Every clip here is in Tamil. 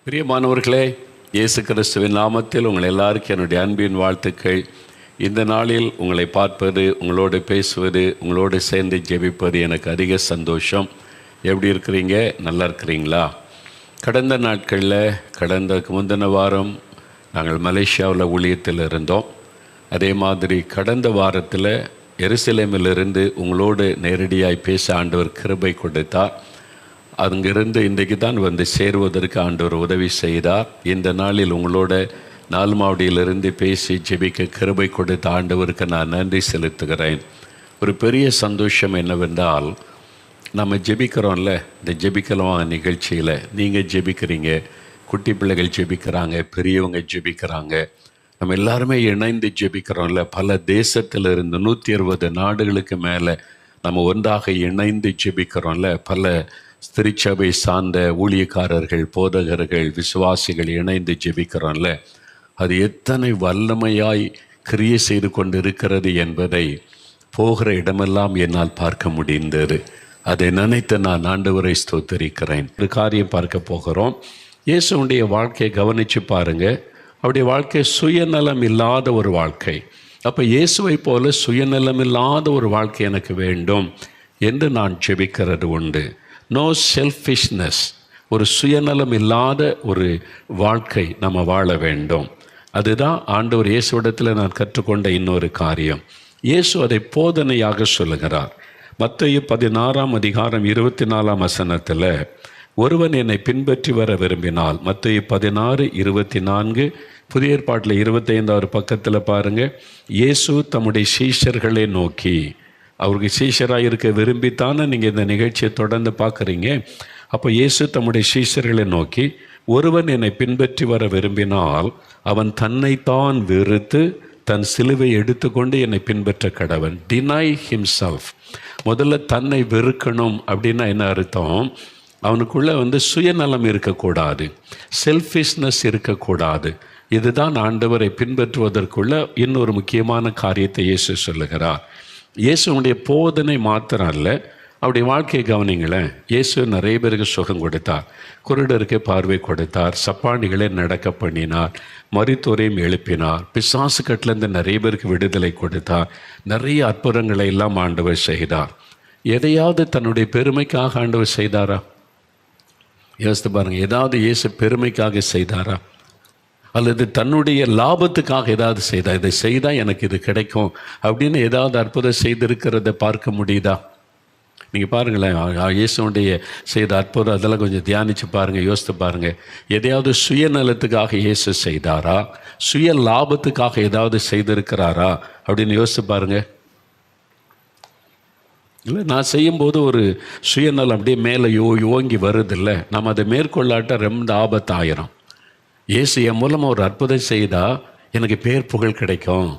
பிரியமானவர்களே, இயேசு கிறிஸ்துவின் நாமத்தில் உங்கள் எல்லாருக்கும் என்னுடைய அன்பின் வாழ்த்துக்கள். இந்த நாளில் உங்களை பார்ப்பது, உங்களோடு பேசுவது, உங்களோடு சேர்ந்து ஜெபிப்பது எனக்கு அதிக சந்தோஷம். எப்படி இருக்கிறீங்க? நல்லா இருக்கிறீங்களா? கடந்த நாட்களில் முந்தின வாரம் நாங்கள் மலேசியாவில் ஊழியத்தில் இருந்தோம். அதே மாதிரி கடந்த வாரத்தில் எருசலேமிலிருந்து உங்களோடு நேரடியாய் பேச ஆண்டவர் கிருபை கொடுத்தார். அங்கிருந்து இன்றைக்கு தான் வந்து சேருவதற்கு ஆண்டவர் உதவி செய்தார். இந்த நாளில் உங்களோட நால்மாவடியிலிருந்து பேசி ஜெபிக்க கிருபை கொடுத்த ஆண்டவருக்கு நான் நன்றி செலுத்துகிறேன். ஒரு பெரிய சந்தோஷம் என்னவென்றால், நம்ம ஜெபிக்கிறோம்ல, இந்த ஜெபிக்கலாம் நிகழ்ச்சியில் நீங்கள் ஜெபிக்கிறீங்க, குட்டி பிள்ளைகள் ஜெபிக்கிறாங்க, பெரியவங்க ஜெபிக்கிறாங்க, நம்ம எல்லாருமே இணைந்து ஜெபிக்கிறோம்ல. பல தேசத்திலிருந்து 160 நாடுகளுக்கு மேலே நம்ம ஒன்றாக இணைந்து ஜெபிக்கிறோம்ல. பல திருச்சபை சார்ந்த ஊழியக்காரர்கள், போதகர்கள், விசுவாசிகள் இணைந்து ஜெபிக்கிறோம்ல. அது எத்தனை வல்லமையாய் கிரியை செய்து கொண்டு இருக்கிறது என்பதை போகிற இடமெல்லாம் என்னால் பார்க்க முடிந்தது. அதை நினைத்து நான் ஆண்டவரை ஸ்தோத்திரிக்கிறேன். ஒரு காரியம் பார்க்க போகிறோம். இயேசுடைய வாழ்க்கையை கவனித்து பாருங்கள். அவருடைய வாழ்க்கை சுயநலம் இல்லாத ஒரு வாழ்க்கை. அப்போ இயேசுவை போல சுயநலம் இல்லாத ஒரு வாழ்க்கை எனக்கு வேண்டும் என்று நான் ஜெபிக்கிறது உண்டு. நோ செல்ஃபிஷ்னஸ், ஒரு சுயநலம் இல்லாத ஒரு வாழ்க்கை நம்ம வாழ வேண்டும். அதுதான் ஆண்டவர் இயேசுவிடத்தில் நான் கற்றுக்கொண்ட இன்னொரு காரியம். இயேசு அதை போதனையாக சொல்லுகிறார். மத்தேயு 16:24 ஒருவன் என்னை பின்பற்றி வர விரும்பினால், மத்தேயு 16:24, புதிய ஏற்பாட்டில் 25வது பக்கத்தில் பாருங்கள். இயேசு தம்முடைய சீஷர்களை நோக்கி, அவருக்கு சீஷராக இருக்க விரும்பித்தானே நீங்கள் இந்த நிகழ்ச்சியை தொடர்ந்து பார்க்குறீங்க. அப்போ இயேசு தம்முடைய சீஷர்களை நோக்கி, ஒருவன் என்னை பின்பற்றி வர விரும்பினால் அவன் தன்னைத்தான் வெறுத்து தன் சிலுவை எடுத்துக்கொண்டு என்னை பின்பற்ற கடவன். Deny himself. முதல்ல தன்னை வெறுக்கணும் அப்படின்னா என்ன அர்த்தம்? அவனுக்குள்ளே சுயநலம் இருக்கக்கூடாது, செல்ஃபிஷ்னஸ் இருக்கக்கூடாது. இதுதான் ஆண்டவரை பின்பற்றுவதற்குள்ள இன்னொரு முக்கியமான காரியத்தை இயேசு சொல்லுகிறார். இயேசுடைய போதனை மாத்திரம் அல்ல, அவருடைய வாழ்க்கையை கவனிங்களேன். இயேசு நிறைய பேருக்கு சுகம் கொடுத்தார், குருடருக்கு பார்வை கொடுத்தார், சப்பானிகளை நடக்க பண்ணினார், மரித்தோரையும் எழுப்பினார், பிசாசு கட்டிலேருந்து நிறைய பேருக்கு விடுதலை கொடுத்தார், நிறைய அற்புதங்களை எல்லாம் ஆண்டவர் செய்தார். எதையாவது தன்னுடைய பெருமைக்காக ஆண்டவர் செய்தாரா? யோசித்து பாருங்கள். ஏதாவது இயேசு பெருமைக்காக செய்தாரா? அல்லது தன்னுடைய லாபத்துக்காக ஏதாவது செய்தால், இதை செய்தால் எனக்கு இது கிடைக்கும் அப்படின்னு ஏதாவது அற்புதம் செய்திருக்கிறத பார்க்க முடியுதா? நீங்கள் பாருங்களேன், இயேசுடைய செய்த அற்புதம் அதெல்லாம் கொஞ்சம் தியானித்து பாருங்கள், யோசித்து பாருங்கள். எதையாவது சுயநலத்துக்காக இயேசு செய்தாரா? சுய லாபத்துக்காக ஏதாவது செய்திருக்கிறாரா அப்படின்னு யோசித்து பாருங்கள். இல்லை, நான் செய்யும்போது ஒரு சுயநலம் அப்படியே மேலே ஓங்கி வருதில்லை, நம்ம அதை மேற்கொள்ளாட்ட ரொம்ப ஆபத்தாயிரும். இயேசு என் மூலமாக ஒரு அற்புதம் செய்தால் எனக்கு பேர் புகழ் கிடைக்கும்,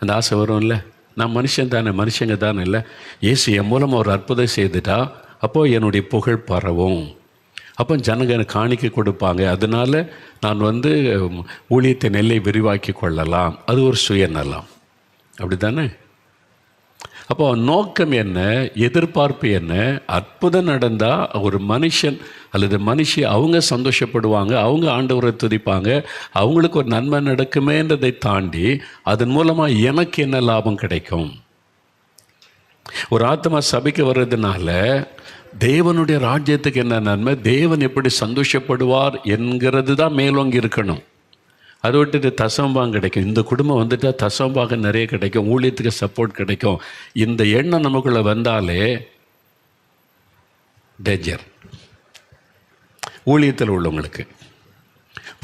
அந்த ஆசை வரும் இல்லை? நான் மனுஷங்க தானே இல்லை? இயேசு என் மூலமாக ஒரு அற்புதம் செய்துட்டா அப்போது என்னுடைய புகழ் பரவும், அப்போ ஜனங்க எனக்கு காணிக்க கொடுப்பாங்க, அதனால் நான் ஊழியத்தை நெல்லை விரிவாக்கி கொள்ளலாம். அது ஒரு சுயநலம், அப்படி தானே? அப்போ நோக்கம் என்ன, எதிர்பார்ப்பு என்ன? அற்புதம் நடந்தால் ஒரு மனுஷன் அல்லது மனுஷி அவங்க சந்தோஷப்படுவாங்க, அவங்க ஆண்டவரை துதிப்பாங்க, அவங்களுக்கு ஒரு நன்மை நடக்குமேன்றதை தாண்டி அதன் மூலமாக எனக்கு என்ன லாபம் கிடைக்கும்? ஒரு ஆத்மா சபைக்கு வர்றதுனால தேவனுடைய ராஜ்யத்துக்கு என்ன நன்மை, தேவன் எப்படி சந்தோஷப்படுவார் என்கிறது தான் மேலோங்கி இருக்கணும். அதை விட்டுட்டு தசம்பாகம் கிடைக்கும், இந்த குடும்பம் வந்துட்டால் தசம்பாகம் நிறைய கிடைக்கும், ஊழியத்துக்கு சப்போர்ட் கிடைக்கும், இந்த எண்ணம் நமக்குள்ளே வந்தாலே டேஞ்சர். ஊழியத்தில் உள்ளவங்களுக்கு,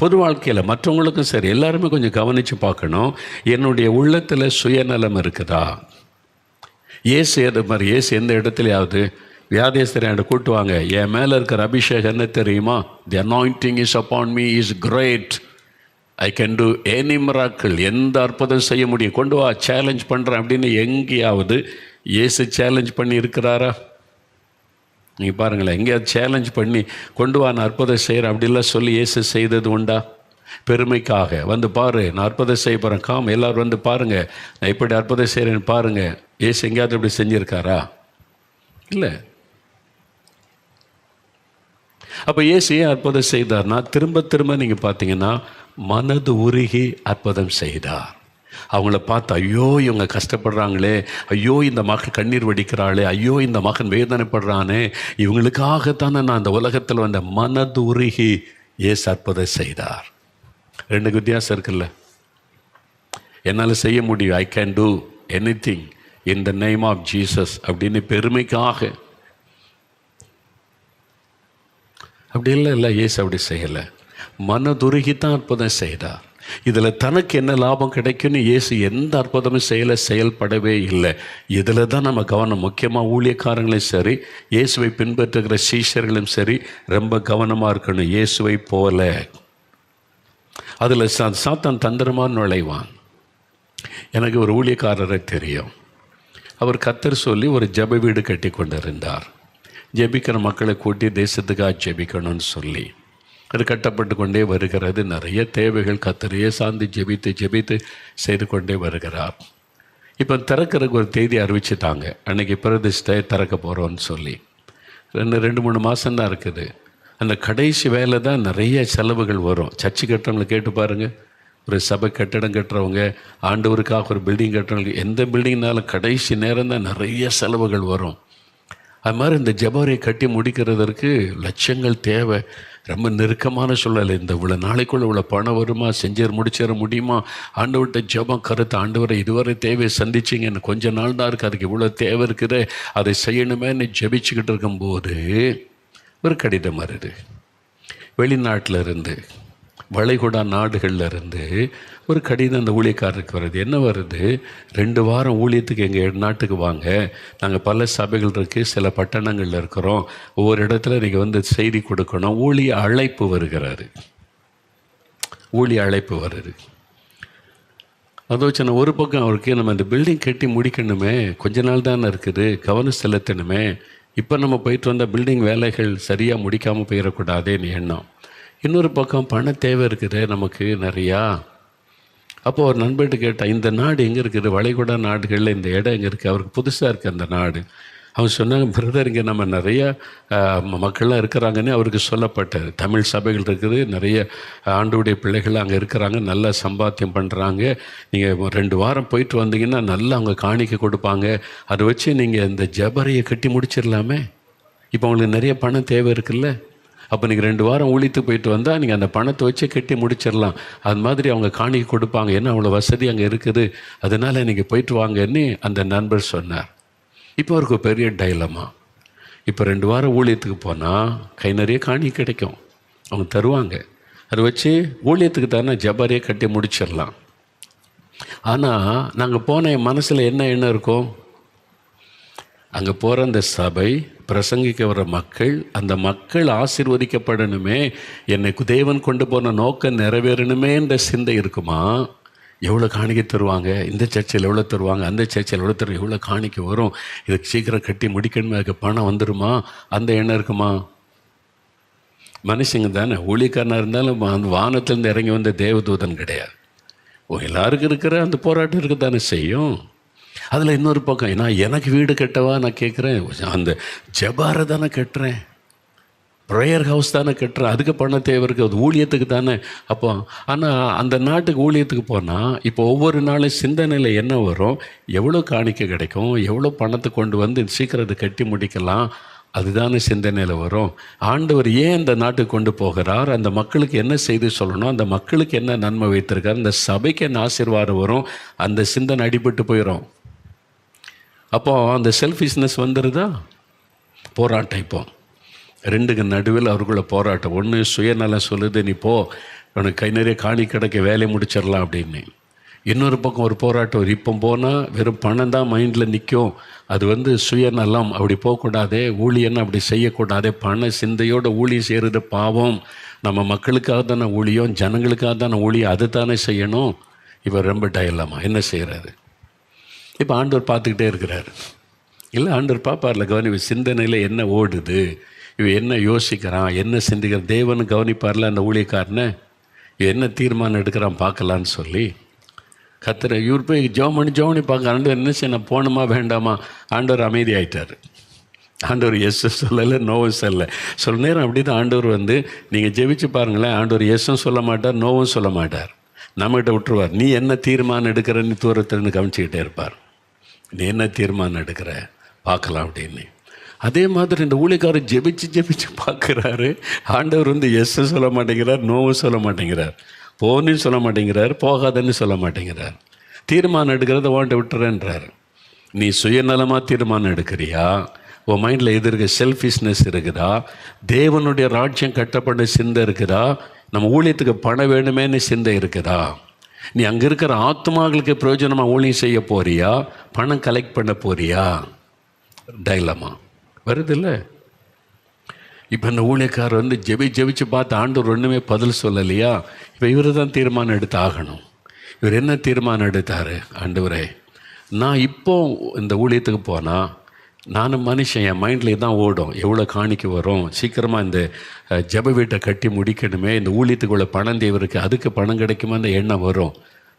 பொது வாழ்க்கையில் மற்றவங்களுக்கும் சரி, எல்லாருமே கொஞ்சம் கவனித்து பார்க்கணும். என்னுடைய உள்ளத்தில் சுயநலம் இருக்குதா? இயேசு எந்த இடத்துலையாவது வியாதேஸ்வரன் என்கிட்ட கூட்டுவாங்க, என் மேலே இருக்கிற அபிஷேகம் என்ன தெரியுமா? The anointing is upon me is great, I can do any miracle, எந்த அற்புதம் செய்ய முடியும், கொண்டு வா, சேலஞ்ச் பண்ணுறேன் அப்படின்னு எங்கேயாவது இயேசு சேலஞ்ச் பண்ணி இருக்கிறாரா? நீங்கள் பாருங்களேன், எங்கேயாவது சேலஞ்ச் பண்ணி கொண்டு வா நான் அற்புதம் செய்கிறேன் அப்படிலாம் சொல்லி இயேசு செய்தது உண்டா? பெருமைக்காக பாரு, நான் அற்புதம் செய்ய போகிறேன், எல்லோரும் பாருங்கள் நான் இப்படி அற்புதம் செய்கிறேன்னு பாருங்கள். இயேசு எங்கேயாவது இப்படி செஞ்சுருக்காரா? இல்லை. அப்போ இயேசு ஏன் அற்புதம் செய்தார்னா, திரும்ப திரும்ப நீங்கள் பார்த்தீங்கன்னா மனது உருகி அற்புதம் செய்தார். அவங்கள பார்த்து, ஐயோ இவங்க கஷ்டப்படுறாங்களே, ஐயோ இந்த மகள் கண்ணீர் வடிக்கிறாளே, ஐயோ இந்த மகன் வேதனைப்படுறானே, இவங்களுக்காகத்தானே நான் அந்த உலகத்தில் வந்த மனது உருகி இயேசு அற்புதம் செய்தார். ரெண்டு வித்தியாசம் இருக்குல்ல. என்னால் செய்ய முடியும், I can do anything in the name of Jesus அப்படின்னு பெருமைக்காக. அப்படி இல்லை, இயேசு அப்படி செய்யலை. மனதுருகித்தான் அற்புதம் செய்தார். இதில் தனக்கு என்ன லாபம் கிடைக்குன்னு இயேசு எந்த அற்புதமும் செயல்படவே இல்லை. இதில் தான் நம்ம கவனம். முக்கியமாக ஊழியக்காரங்களும் சரி, இயேசுவை பின்பற்றுகிற சீஷர்களும் சரி, ரொம்ப கவனமாக இருக்கணும். இயேசுவை போல அதில் சாத்தான் தந்திரமாக நுழைவான். எனக்கு ஒரு ஊழியக்காரரை தெரியும். அவர் கர்த்தர் சொல்லி ஒரு ஜெப வீடு கட்டி கொண்டிருந்தார். ஜெபிக்கிற மக்களை கூட்டி தேசத்துக்காக ஜெபிக்கணும்னு சொல்லி அது கட்டப்பட்டு கொண்டே வருகிறது. நிறைய தேவைகள் கர்த்தரையே சார்ந்து ஜெபித்து செய்து கொண்டே வருகிறார். இப்போ திறக்கிறதுக்கு ஒரு தேதி அறிவிச்சிட்டாங்க. அன்றைக்கி பிரதிஷ்டை திறக்க போகிறோன்னு சொல்லி 2-3 மாதம்தான் இருக்குது. அந்த கடைசி வேலை தான் நிறைய செலவுகள் வரும். சர்ச்சு கட்டுறவங்களை கேட்டு பாருங்கள். ஒரு சபை கட்டடம் கட்டுறவங்க, ஆண்டவருக்காக ஒரு பில்டிங் கட்டுறவங்க, எந்த பில்டிங்னாலும் கடைசி நேரம் தான் நிறைய செலவுகள் வரும். அது மாதிரி இந்த ஜெபரை கட்டி முடிக்கிறதற்கு லட்சங்கள் தேவை. ரொம்ப நெருக்கமான சூழல். இந்த இவ்வளோ நாளைக்குள்ள இவ்வளோ பணம் வருமா, முடிச்சிட முடியுமா, ஆண்டவர்கிட்ட ஜெபம் கருத்து, ஆண்டவரை இதுவரை தேவையை சந்திச்சிங்க, எனக்கு கொஞ்ச நாள் தான் இருக்குது, அதுக்கு இவ்வளோ தேவை இருக்குது, அதை செய்யணுமேன்னு ஜெபிச்சுக்கிட்டு இருக்கும்போது ஒரு கடிதம் வருது. வெளிநாட்டில் இருந்து, வளைகுடா நாடுகளில் இருந்து ஒரு கடிதம் அந்த ஊழியக்காரருக்கு வருது. என்ன வருது? 2 வாரம் ஊழியத்துக்கு எங்கள் நாட்டுக்கு வாங்க, நாங்கள் பல சபைகள் இருக்குது, சில பட்டணங்களில் இருக்கிறோம், ஒவ்வொரு இடத்துல நீங்கள் வந்து செய்தி கொடுக்கணும். ஊழிய அழைப்பு வருகிறது. அதை வச்சு நான் ஒரு பக்கம் அவருக்கு, நம்ம இந்த பில்டிங் கட்டி முடிக்கணுமே, கொஞ்ச நாள் தானே இருக்குது, கவனம் செலுத்தணுமே, இப்போ நம்ம போயிட்டு வந்தால் பில்டிங் வேலைகள் சரியாக முடிக்காமல் போயிடக்கூடாதேன்னு எண்ணம். இன்னொரு பக்கம் பண தேவை இருக்குது நமக்கு நிறையா. அப்போது ஒரு நண்பர்கிட்ட கேட்டால், இந்த நாடு எங்கே இருக்குது, வளைகுடா நாடுகளில் இந்த இடம் எங்கே இருக்குது, அவருக்கு புதுசாக இருக்குது அந்த நாடு. அவங்க சொன்னாங்க, பிரதர் இங்கே நம்ம நிறைய மக்கள்லாம் இருக்கிறாங்கன்னு அவருக்கு சொல்லப்பட்டது. தமிழ் சபைகள் இருக்குது, நிறைய ஆண்டவருடைய பிள்ளைகள் அங்கே இருக்கிறாங்க, நல்லா சம்பாத்தியம் பண்ணுறாங்க, நீங்கள் 2 வாரம் போயிட்டு வந்தீங்கன்னா நல்லா அவங்க காணிக்கை கொடுப்பாங்க, அதை வச்சு நீங்கள் இந்த ஜெபரையை கட்டி முடிச்சிடலாமே. இப்போ அவங்களுக்கு நிறைய பணம் தேவை இருக்குல்ல, அப்போ நீங்கள் 2 வாரம் ஊழியத்துக்கு போயிட்டு வந்தால் நீங்கள் அந்த பணத்தை வச்சு கட்டி முடிச்சிடலாம். அது மாதிரி அவங்க காணிக்கை கொடுப்பாங்க, ஏன்னா அவ்வளோ வசதி அங்கே இருக்குது, அதனால் நீங்கள் போயிட்டு வாங்கன்னு அந்த நண்பர் சொன்னார். இப்போ அவருக்கு பெரிய டைலமா. இப்போ 2 வாரம் ஊழியத்துக்கு போனால் கை நிறைய காணிக்கை கிடைக்கும், அவங்க தருவாங்க, அதை வச்சு ஊழியத்துக்கு தானே ஜெபரையே கட்டி முடிச்சிடலாம். ஆனால் நாங்கள் போன என் மனசில் என்ன எண்ணம் இருக்கும், அங்கே போகிற அந்த சபை, பிரசங்கிக்க வர மக்கள், அந்த மக்கள் ஆசீர்வதிக்கப்படணுமே, என்னை தேவன் கொண்டு போன நோக்கம் நிறைவேறணுமே என்ற சிந்தை இருக்குமா? எவ்வளோ காணிக்கை தருவாங்க, இந்த சர்ச்சில் எவ்வளோ தருவாங்க, அந்த சர்ச்சில் எவ்வளோ தருவாங்க, எவ்வளோ காணிக்கை வரும், இதுக்கு சீக்கிரம் கட்டி முடிக்கணுமே, அதுக்கு பணம் வந்துடுமா, அந்த எண்ணம் இருக்குமா? மனுஷங்க தானே. ஊழியக்காரனாக இருந்தாலும் அந்த வானத்திலேருந்து இறங்கி வந்த தேவதூதன் கிடையாது. எல்லாருக்கும் இருக்கிற அந்த போராட்டம் இருக்க தானே செய்யும். அதில் இன்னொரு பக்கம், நான் எனக்கு வீடு கட்டவா நான் கேட்குறேன், அந்த ஜெபாரை தானே கட்டுறேன், ப்ரேயர் ஹவுஸ் தானே கட்டுறேன், அதுக்கு பணம் தேவை இருக்குது, அது ஊழியத்துக்கு தானே. அப்போ ஆனால் அந்த நாட்டுக்கு ஊழியத்துக்கு போனால் இப்போ ஒவ்வொரு நாளும் சிந்தனையில் என்ன வரும், எவ்வளோ காணிக்கை கிடைக்கும், எவ்வளோ பணத்தை கொண்டு வந்து சீக்கிரம் அதை கட்டி முடிக்கலாம், அதுதானே சிந்தனையில் வரும். ஆண்டவர் ஏன் அந்த நாட்டுக்கு கொண்டு போகிறார், அந்த மக்களுக்கு என்ன செய்தி சொல்லணும், அந்த மக்களுக்கு என்ன நன்மை வைத்திருக்கார், அந்த சபைக்கு என்ன ஆசீர்வாதம் வரும், அந்த சிந்தனை அடிபட்டு போயிடும். அப்போது அந்த செல்ஃபிஷ்னஸ் வந்துடுதா? போராட்டம். இப்போ 2க்கு நடுவில் அவருக்குள்ள போராட்டம். ஒன்று சுயநலம் சொல்லுது, நீ போ, உனக்கு கை நிறைய காணி கிடைக்க வேலையை முடிச்சிடலாம் அப்படின்னு. இன்னொரு பக்கம் ஒரு போராட்டம், இப்போ போனால் வெறும் பணம் தான் மைண்டில் நிற்கும், அது சுயநலம், அப்படி போகக்கூடாதே, ஊழியன்னு அப்படி செய்யக்கூடாதே, பண சிந்தையோட ஊழியம் செய்கிறது பாவம், நம்ம மக்களுக்காக தானே ஊழியம், ஜனங்களுக்காக தானே ஊழியம், அது தானே செய்யணும். இப்போ ரொம்ப டயலாமா என்ன செய்கிறாரு? இப்போ ஆண்டவர் பார்த்துக்கிட்டே இருக்கிறார். இல்லை, ஆண்டவர் பார்ப்பார்ல, கவனி சிந்தனையில் என்ன ஓடுது, இவன் என்ன யோசிக்கிறான், என்ன சிந்திக்கிறான், தேவனு கவனிப்பார்ல அந்த ஊழியக்காரனை, என்ன தீர்மானம் எடுக்கிறான் பார்க்கலான்னு சொல்லி கர்த்தர் இவர் போய் ஜெபம் பண்ணி பார்க்க. ஆண்டவர் என்ன செய்ய, நான் போகணுமா வேண்டாமா? ஆண்டவர் அமைதி ஆகிட்டார். ஆண்டவர் எஸ்ஸும் சொல்லலை, நோவும் சொல்லலை. சில நேரம் அப்படி தான் ஆண்டவர் நீங்கள் ஜெபிச்சு பாருங்களேன், ஆண்டவர் எஸ்ஸும் சொல்ல மாட்டார், நோவும் சொல்ல மாட்டார். நம்மகிட்ட விட்டுருவார். நீ என்ன தீர்மானம் எடுக்கிறன்னு தூரத்துலேருந்து கவனிச்சிக்கிட்டே இருப்பார். நீ என்ன தீர்மானம் எடுக்கிற பார்க்கலாம் அப்படின்னு. அதே மாதிரி இந்த ஊழியக்காரர் ஜெபிச்சு பார்க்குறாரு. ஆண்டவர் எஸ்ஸும் சொல்ல மாட்டேங்கிறார், நோவும் சொல்ல மாட்டேங்கிறார், போன்னு சொல்ல மாட்டேங்கிறார், போகாதன்னு சொல்ல மாட்டேங்கிறார். தீர்மானம் எடுக்கிறத வாண்ட விட்டுறேன்றார். நீ சுயநலமாக தீர்மானம் எடுக்கிறியா? உன் மைண்டில் எது இருக்குது? செல்ஃபிஷ்னஸ் இருக்குதா? தேவனுடைய ராஜ்யம் கட்டப்பட்ட சிந்தை இருக்குதா? நம்ம ஊழியத்துக்கு பணம் வேணுமேன்னு சிந்தை இருக்குதா? நீ அங்கே இருக்கிற ஆத்மாக்களுக்கு பிரயோஜனமாக ஊழியம் செய்ய போறியா, பணம் கலெக்ட் பண்ண போறியா? டைலமா வருது இல்லை? இப்போ இந்த ஊழியக்காரர் ஜெபிச்சு பார்த்து ஆண்டவர் ஒன்றுமே பதில் சொல்லலையா? இப்போ இவர் தான் தீர்மானம் எடுத்து ஆகணும். இவர் என்ன தீர்மானம் எடுத்தார்? ஆண்டவரே, நான் இப்போ இந்த ஊழியத்துக்கு போனால் நானும் மனுஷன், என் மைண்டில் தான் ஓடும், எவ்வளோ காணிக்க வரும், சீக்கிரமாக இந்த ஜெப வீட்டை கட்டி முடிக்கணுமே, இந்த ஊழியத்துக்குள்ள பணம் தேவைருக்கு, அதுக்கு பணம் கிடைக்குமா இந்த எண்ணம் வரும்.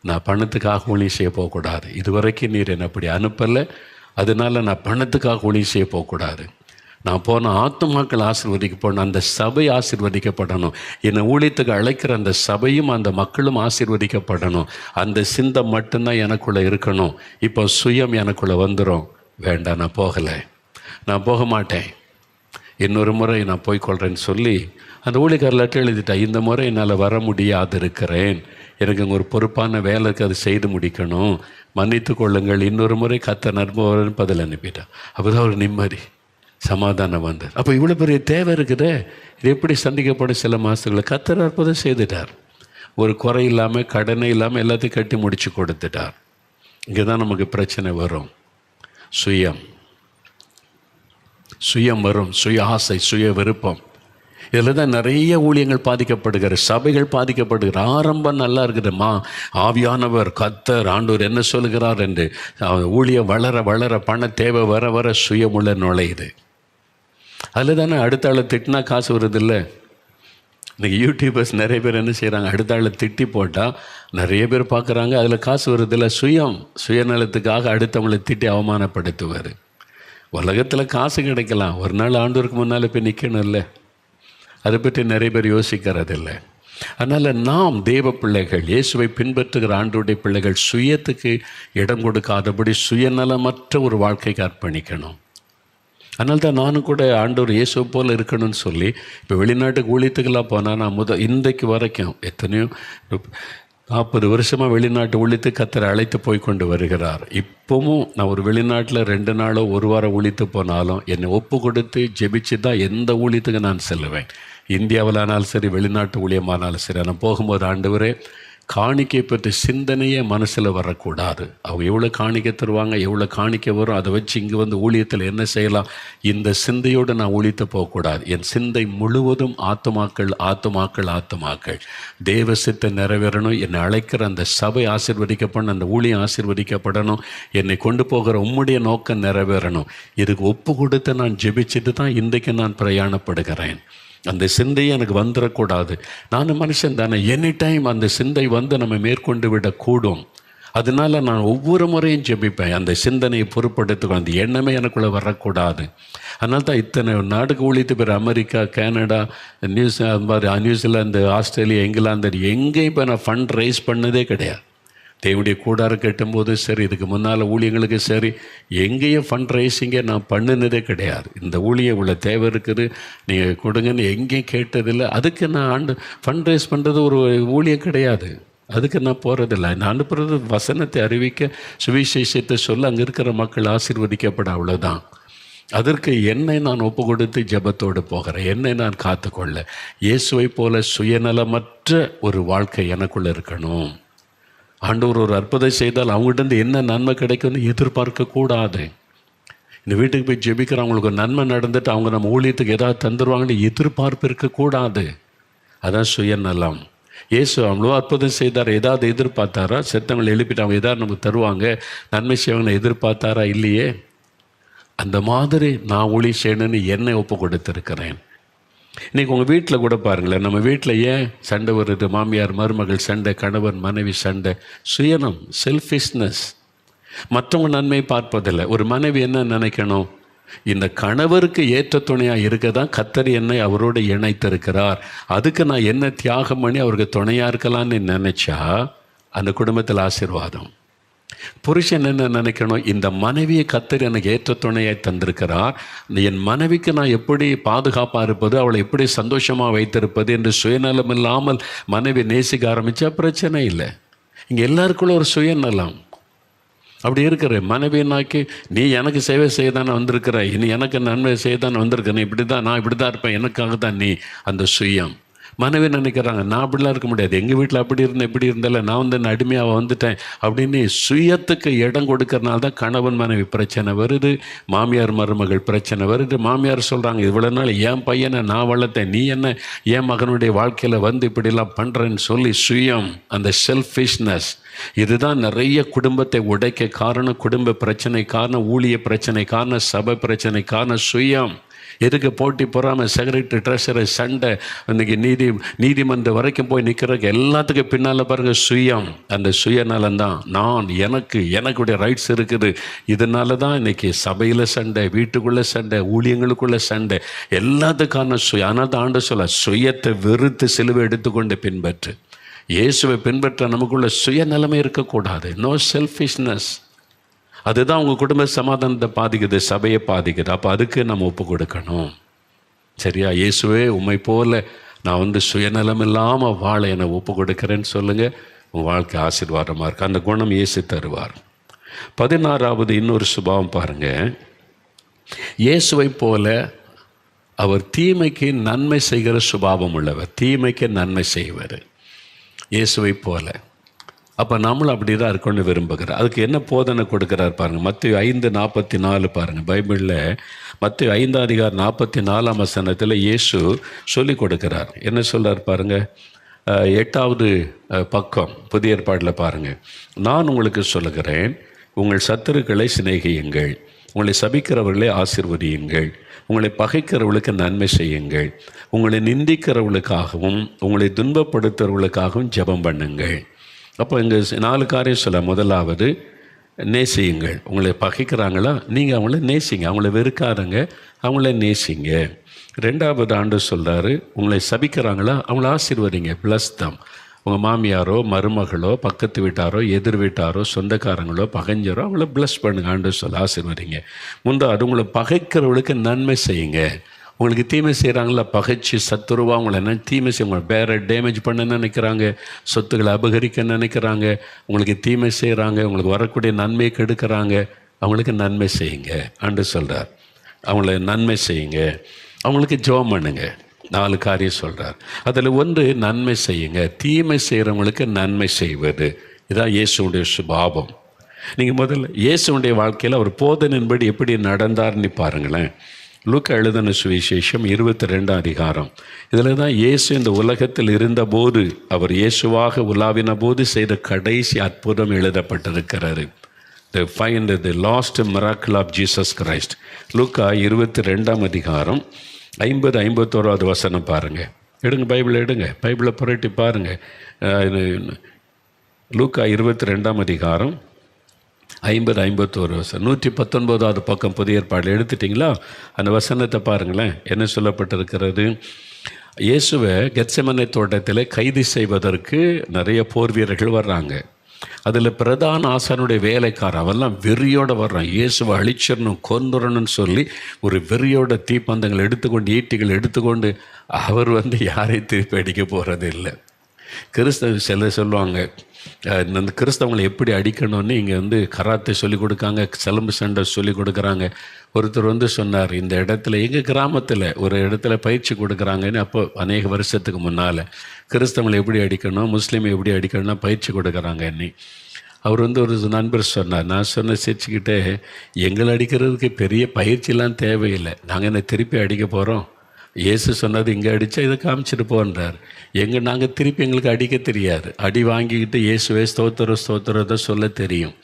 நான் பணத்துக்காக ஊழியம் செய்ய போகக்கூடாது. இது வரைக்கும் நீர் என்னை அப்படி அனுப்பலை, அதனால நான் பணத்துக்காக ஊழியம் செய்ய போகக்கூடாது. நான் போன ஆத்துமாக்கள் ஆசீர்வதிக்கப்படணும், அந்த சபை ஆசீர்வதிக்கப்படணும், என்னை ஊழியத்துக்கு அழைக்கிற அந்த சபையும் அந்த மக்களும் ஆசீர்வதிக்கப்படணும். அந்த சிந்தை மட்டும்தான் எனக்குள்ளே இருக்கணும். இப்போ சுயம் எனக்குள்ளே வந்துடும். வேண்டாம், நான் போகலை, நான் போக மாட்டேன், இன்னொரு முறை நான் போய்கொள்கிறேன்னு சொல்லி அந்த ஊழியக்காரர் லெட்டர் எழுதிட்டேன். இந்த முறை என்னால் வர முடியாது இருக்கிறேன், எனக்கு அங்கே ஒரு பொறுப்பான வேலைக்கு அதை செய்து முடிக்கணும், மன்னித்து கொள்ளுங்கள், இன்னொரு முறை கர்த்தர் நற்புறன்னு பதில் அனுப்பிட்டேன். அப்போ தான் ஒரு நிம்மதி, சமாதானம் வந்தது. அப்போ இவ்வளோ பெரிய தேவை இருக்குதே, இது எப்படி சந்திக்கப்படும்? சில மாதங்களை கர்த்தர் அற்புதம் செய்துட்டார். ஒரு குறை இல்லாமல், கடனே இல்லாமல் எல்லாத்தையும் கட்டி முடித்து கொடுத்துட்டார். இங்கே தான் நமக்கு பிரச்சனை வரும். சுயம் வரும், சுய ஆசை, சுய விருப்பம். இதில் தான் நிறைய ஊழியங்கள் பாதிக்கப்படுகிற, சபைகள் பாதிக்கப்படுகிற. ஆரம்பம் நல்லா இருக்குதுமா, ஆவியானவர் கர்த்தர் ஆண்டவர் என்ன சொல்கிறார் என்று ஊழியம் வளர வளர, பண தேவை வர வர சுயமுள்ள நுழையுது. அதில் தானே அடுத்த ஆளை திட்டினா காசு வருது இல்லை? இன்றைக்கி யூடியூபர்ஸ் நிறைய பேர் என்ன செய்கிறாங்க, அடுத்த ஆளை திட்டி போட்டால் நிறைய பேர் பார்க்குறாங்க, அதில் காசு வருதில்ல. சுயநலத்துக்காக அடுத்தவங்களை திட்டி அவமானப்படுத்துவார். உலகத்தில் காசு கிடைக்கலாம், ஒரு நாள் ஆண்டவருக்கு முன்னால் போய் நிற்கணும் இல்லை? அதை பற்றி நிறைய பேர் யோசிக்கிறதில்லை. அதனால் நாம் தேவ பிள்ளைகள், இயேசுவை பின்பற்றுகிற ஆண்டவருடைய பிள்ளைகள் சுயத்துக்கு இடம் கொடுக்காதபடி சுயநலமற்ற ஒரு வாழ்க்கைக்கு அர்ப்பணிக்கணும். அதனால தான் நானும் கூட ஆண்டவர் இயேசுவை போல் இருக்கணும்னு சொல்லி இப்போ வெளிநாட்டுக்கு ஊழியத்துக்கெல்லாம் போனால் நான் இன்றைக்கு வரைக்கும் எத்தனையோ 40 வருஷமாக வெளிநாட்டு ஊழியத்துக்கு கர்த்தர் அழைத்து போய் கொண்டு வருகிறார். இப்போவும் நான் ஒரு வெளிநாட்டில் 2 நாளோ 1 வாரம் ஊழித்து போனாலும் என்னை ஒப்பு கொடுத்து ஜெபிச்சு தான் எந்த ஊழியத்துக்கு நான் செல்லுவேன். இந்தியாவிலானாலும் சரி, வெளிநாட்டு ஊழியமானாலும் சரி. நான் போகும்போது ஆண்டவரே, காணிக்கை பற்றி சிந்தனையே மனசில் வரக்கூடாது. அவங்க எவ்வளோ காணிக்கை தருவாங்க, எவ்வளோ காணிக்கை வரும், அதை வச்சு இங்கே ஊழியத்தில் என்ன செய்யலாம், இந்த சிந்தையோடு நான் ஊழித்து போகக்கூடாது. என் சிந்தை முழுவதும் ஆத்துமாக்கள், ஆத்துமாக்கள், ஆத்துமாக்கள். தேவ சித்தை நிறைவேறணும், என்னை அழைக்கிற அந்த சபை ஆசீர்வதிக்கப்படணும், அந்த ஊழியம் ஆசீர்வதிக்கப்படணும், என்னை கொண்டு போகிற உம்முடைய நோக்கம் நிறைவேறணும். இதுக்கு ஒப்பு கொடுத்து நான் ஜெபிச்சுட்டு தான் இன்றைக்கு நான் பிரயாணப்படுகிறேன். அந்த சிந்தையை எனக்கு வந்துடக்கூடாது. நானும் மனுஷன் தானே, எனி டைம் அந்த சிந்தை நம்ம மேற்கொண்டு விடக்கூடும். அதனால் நான் ஒவ்வொரு முறையும் ஜெபிப்பேன், அந்த சிந்தனையை பொறுப்படுத்துவேன், அந்த எண்ணமே எனக்குள்ளே வரக்கூடாது. அதனால தான் இத்தனை நாடுக்கு ஊழித்து பேர், America, Canada, New Zealand, Australia, England, எங்கேயும் இப்போ நான் ஃபண்ட் ரைஸ் பண்ணதே கிடையாது. தேவனுடைய கூடாரம் கட்டும்போது சரி, இதுக்கு முன்னால் ஊழியங்களுக்கு சரி, எங்கேயும் ஃபண்ட் ரைஸிங்கே நான் பண்ணினதே கிடையாது. இந்த ஊழியம் உள்ள தேவை இருக்குது, நீங்கள் கொடுங்கன்னு எங்கேயும் கேட்டதில்லை. அதுக்கு நான் ஃபண்ட் ரைஸ் பண்ணுறது ஒரு ஊழியம் கிடையாது. அதுக்கு நான் போகிறதில்லை. நான் அனுப்புறது வசனத்தை அறிவிக்க, சுவிசேஷத்தை சொல்ல, அங்கே இருக்கிற மக்கள் ஆசீர்வதிக்கப்பட, அவ்வளோதான். அதற்கு என்னை நான் ஒப்பு கொடுத்து ஜெபத்தோடு போகிறேன். என்னை நான் காத்துக்கொள்ள இயேசுவை போல சுயநலமற்ற ஒரு வாழ்க்கை எனக்குள்ளே இருக்கணும். ஆண்டவர் ஒரு அற்புதம் செய்தால் அவங்ககிட்ட என்ன நன்மை கிடைக்கும்னு எதிர்பார்க்கக்கூடாது. இந்த வீட்டுக்கு போய் ஜெபிக்கிறவங்களுக்கு ஒரு நன்மை நடந்துட்டு அவங்க நம்ம ஊழியத்துக்கு ஏதாவது தந்துடுவாங்கன்னு எதிர்பார்ப்பு இருக்கக்கூடாது. அதான் சுயநலம். இயேசு அவ்வளோ அற்புதம் செய்தார், ஏதாவது எதிர்பார்த்தாரா? செத்தவங்களை எழுப்பிட்டு அவங்க ஏதாவது நமக்கு தருவாங்க, நன்மை செய்வாங்கன்னு எதிர்பார்த்தாரா? இல்லையே. அந்த மாதிரி நான் ஊழியம் செய்யணும்னு என்னை ஒப்பு கொடுத்துருக்கிறேன். இன்றைக்கி உங்கள் வீட்டில் கூட பாருங்களேன், நம்ம வீட்டில் ஏன் சண்டை வருது? மாமியார் மருமகள் சண்டை, கணவன் மனைவி சண்டை. சுயனம், செல்ஃபிஷ்னஸ். மற்றவங்க நன்மை பார்ப்பதில்லை. ஒரு மனைவி என்ன நினைக்கணும்? இந்த கணவருக்கு ஏற்ற துணையாக இருக்க தான் கர்த்தர் என்னை அவரோடு இணைத்திருக்கிறார். அதுக்கு நான் என்ன தியாகம் பண்ணி அவருக்கு துணையாக இருக்கலான்னு நினச்சா அந்த குடும்பத்தில் ஆசீர்வாதம். புருஷன் என்ன நினைக்கணும், இந்த மனைவியை கர்த்தர் எனக்கு ஏற்ற துணையாய் தந்திருக்கிறார், என் மனைவிக்கு நான் எப்படி பாதுகாப்பாக இருப்பது, அவளை எப்படி சந்தோஷமாக வைத்திருப்பது என்று சுயநலம் இல்லாமல் மனைவி நேசிக்க ஆரம்பித்தா பிரச்சனை இல்லை. இங்கே எல்லாருக்குள்ள ஒரு சுயநலம் அப்படி இருக்கிற மனைவினாக்கி, நீ எனக்கு சேவை செய்ய தானே வந்திருக்கிற, நீ எனக்கு நன்மை செய்ய தானே வந்திருக்க, நீ இப்படி தான், நான் இப்படி தான் இருப்பேன், எனக்காக தான் நீ. அந்த சுயம் மனைவி நினைக்கிறாங்க, நான் அப்படிலாம் இருக்க முடியாது, எங்கள் வீட்டில் அப்படி இருந்தேன் இப்படி இருந்தால நான் வந்து அடிமையாக வந்துட்டேன் அப்படின்னு சுயத்துக்கு இடம் கொடுக்கறனால தான் கணவன் மனைவி பிரச்சனை வருது, மாமியார் மருமகள் பிரச்சனை வருது. மாமியார் சொல்கிறாங்க, இவ்வளோ நாள் என் பையனை நான் வளர்த்தேன், நீ என்ன என் மகனுடைய வாழ்க்கையில் வந்து இப்படிலாம் பண்ணுறேன்னு சொல்லி சுயம், அந்த செல்ஃபிஷ்னஸ், இதுதான் நிறைய குடும்பத்தை உடைக்க காரணம், குடும்ப பிரச்சனை காரணம், ஊழிய பிரச்சனை காரணம், சபை பிரச்சனை காரணம் சுயம். எதுக்கு போட்டி பொறாமல் செக்ரட்டரி ட்ரெஷரர் சண்டை, இன்றைக்கி நீதிமன்றம் வரைக்கும் போய் நிற்கிறதுக்கு எல்லாத்துக்கும் பின்னால் பாருங்கள் சுயம். அந்த சுயநலம்தான், நான் எனக்குடைய ரைட்ஸ் இருக்குது. இதனால தான் இன்றைக்கி சபையில் சண்டை, வீட்டுக்குள்ளே சண்டை, ஊழியங்களுக்குள்ளே சண்டை, எல்லாத்துக்கான சுயம். ஆனால் தான் ஆண்டு சொல்ல, சுயத்தை வெறுத்து சிலுவை எடுத்துக்கொண்டு பின்பற்று. இயேசுவை பின்பற்ற நமக்குள்ள சுயநலமே இருக்கக்கூடாது. No selfishness. அதுதான் உங்கள் குடும்ப சமாதானத்தை பாதிக்குது, சபையை பாதிக்குது. அப்போ அதுக்கு நம்ம ஒப்பு கொடுக்கணும். சரியா? இயேசுவே உம்மை போல நான் வந்து சுயநலம் இல்லாமல் வாழ என்னை ஒப்பு கொடுக்குறேன்னு சொல்லுங்கள். உங்கள் வாழ்க்கை ஆசீர்வாதமாக இருக்குது. அந்த குணம் இயேசு தருவார். 16வது இன்னொரு சுபாவம் பாருங்கள். இயேசுவை போல அவர் தீமைக்கு நன்மை செய்கிற சுபாவம் உள்ளவர். தீமைக்கு நன்மை செய்வார் இயேசுவை போல. அப்போ நம்மளும் அப்படி தான் இருக்கணும்னு விரும்புகிறார். அதுக்கு என்ன போதனை கொடுக்குறார் பாருங்கள். மத்தேயு 5:44 பாருங்கள். பைபிளில் மத்தேயு 5:44 இயேசு சொல்லி கொடுக்குறார். என்ன சொல்கிறார் பாருங்கள். 8வது பக்கம் புதிய ஏற்பாட்டில் பாருங்கள். நான் உங்களுக்கு சொல்லுகிறேன், உங்கள் சத்துருக்களை சிநேகியுங்கள், உங்களை சபிக்கிறவர்களை ஆசீர்வதியுங்கள், உங்களை பகைக்கிறவர்களுக்கு நன்மை செய்யுங்கள், உங்களை நிந்திக்கிறவர்களுக்காகவும் உங்களை துன்பப்படுத்துறவர்களுக்காகவும் ஜெபம் பண்ணுங்கள். அப்போ இங்கே 4 காரியம் சொல்ல. முதலாவது நேசியுங்கள். உங்களை பகைக்கிறாங்களா, நீங்கள் அவங்கள நேசிங்க, அவங்கள வெறுக்காதங்க, அவங்கள நேசிங்க. 2வது ஆண்டு சொல்கிறாரு, உங்களை சபிக்கிறாங்களா அவங்கள ஆசீர்வதிங்க, பிளஸ் தம். உங்கள் மாமியாரோ மருமகளோ பக்கத்து வீட்டாரோ எதிர் வீட்டாரோ சொந்தக்காரங்களோ பகைஞ்சரோ அவங்கள பிளஸ் பண்ணுங்க, ஆண்டு சொல்ல ஆசீர்வதிங்க. 3வது உங்களை பகைக்கிறவங்களுக்கு நன்மை செய்யுங்க. உங்களுக்கு தீமை செய்கிறாங்களா, பகைச்சி சத்துருவா உங்களை என்ன தீமை செய்ய, உங்களை வேற டேமேஜ் பண்ண நினைக்கிறாங்க, சொத்துக்களை அபகரிக்க நினைக்கிறாங்க, உங்களுக்கு தீமை செய்கிறாங்க, உங்களுக்கு வரக்கூடிய நன்மையை கெடுக்கிறாங்க, அவங்களுக்கு நன்மை செய்யுங்க ஆண்டு சொல்கிறார். அவங்கள நன்மை செய்யுங்க, அவங்களுக்கு ஜெபம் பண்ணுங்க. 4 காரியம் சொல்கிறார். அதில் ஒன்று நன்மை செய்யுங்க. தீமை செய்கிறவங்களுக்கு நன்மை செய்வது, இதான் இயேசுடைய சுபாவம். நீங்கள் முதல்ல இயேசுடைய வாழ்க்கையில் அவர் போதனின்படி எப்படி நடந்தார்னு பாருங்களேன். லூக்கா எழுதின சுவிசேஷம் 22 அதிகாரம். இதில் தான் இயேசு இந்த உலகத்தில் இருந்தபோது, அவர் இயேசுவாக உலாவின போது செய்த கடைசி அற்புதம் எழுதப்பட்டிருக்கிறது. The lost miracle of Jesus Christ. லூக்கா 22 அதிகாரம் 50-51 வசனம் பாருங்கள். எடுங்க, பைபிளை எடுங்க, பைபிளை புரட்டி பாருங்கள். லூக்கா 22 அதிகாரம் 50-51 வசனம். 119வது பக்கம் புதிய ஏற்பாடு எடுத்துட்டிங்களா? அந்த வசனத்தை பாருங்களேன். என்ன சொல்லப்பட்டிருக்கிறது? இயேசுவை கெத்செமனே தோட்டத்தில் கைது செய்வதற்கு நிறைய போர் வீரர்கள் வர்றாங்க. அதில் பிரதான ஆசானுடைய வேலைக்காரன் அவெல்லாம் வெறியோடு வர்றான். இயேசுவை அழிச்சிடணும், கொன்னுறணும்னு சொல்லி ஒரு வெறியோட தீப்பந்தங்கள் எடுத்துக்கொண்டு, ஈட்டிகள் எடுத்துக்கொண்டு, அவர் யாரையும் திருப்பி அடிக்க போகிறது இல்லை. கிறிஸ்தவ சிலர் சொல்லுவாங்க, இந்த கிறிஸ்தவங்களை எப்படி அடிக்கணும்னு இங்கே கராத்தே சொல்லிக் கொடுக்காங்க, சிலம்பு சண்டை சொல்லிக் கொடுக்குறாங்க. ஒருத்தர் சொன்னார், இந்த இடத்துல எங்கள் கிராமத்தில் ஒரு இடத்துல பயிற்சி கொடுக்குறாங்கன்னு. அப்போ அநேக வருஷத்துக்கு முன்னால் கிறிஸ்தவங்களை எப்படி அடிக்கணும், முஸ்லீமை எப்படி அடிக்கணும்னா பயிற்சி கொடுக்குறாங்கன்னு. அவர் ஒரு நண்பர் சொன்னார். நான் சொன்ன சிரிச்சுக்கிட்டே, எங்களை அடிக்கிறதுக்கு பெரிய பயிற்சிலாம் தேவையில்லை, நாங்கள் என்ன திருப்பி அடிக்க போகிறோம், இயேசு சொன்னது இங்கே அடித்தா இதை காமிச்சிட்டு போன்றார். நாங்கள் திருப்பி எங்களுக்கு அடிக்க தெரியாது, அடி வாங்கிக்கிட்டு இயேசுவே ஸ்தோத்திரத்தை சொல்ல தெரியும்.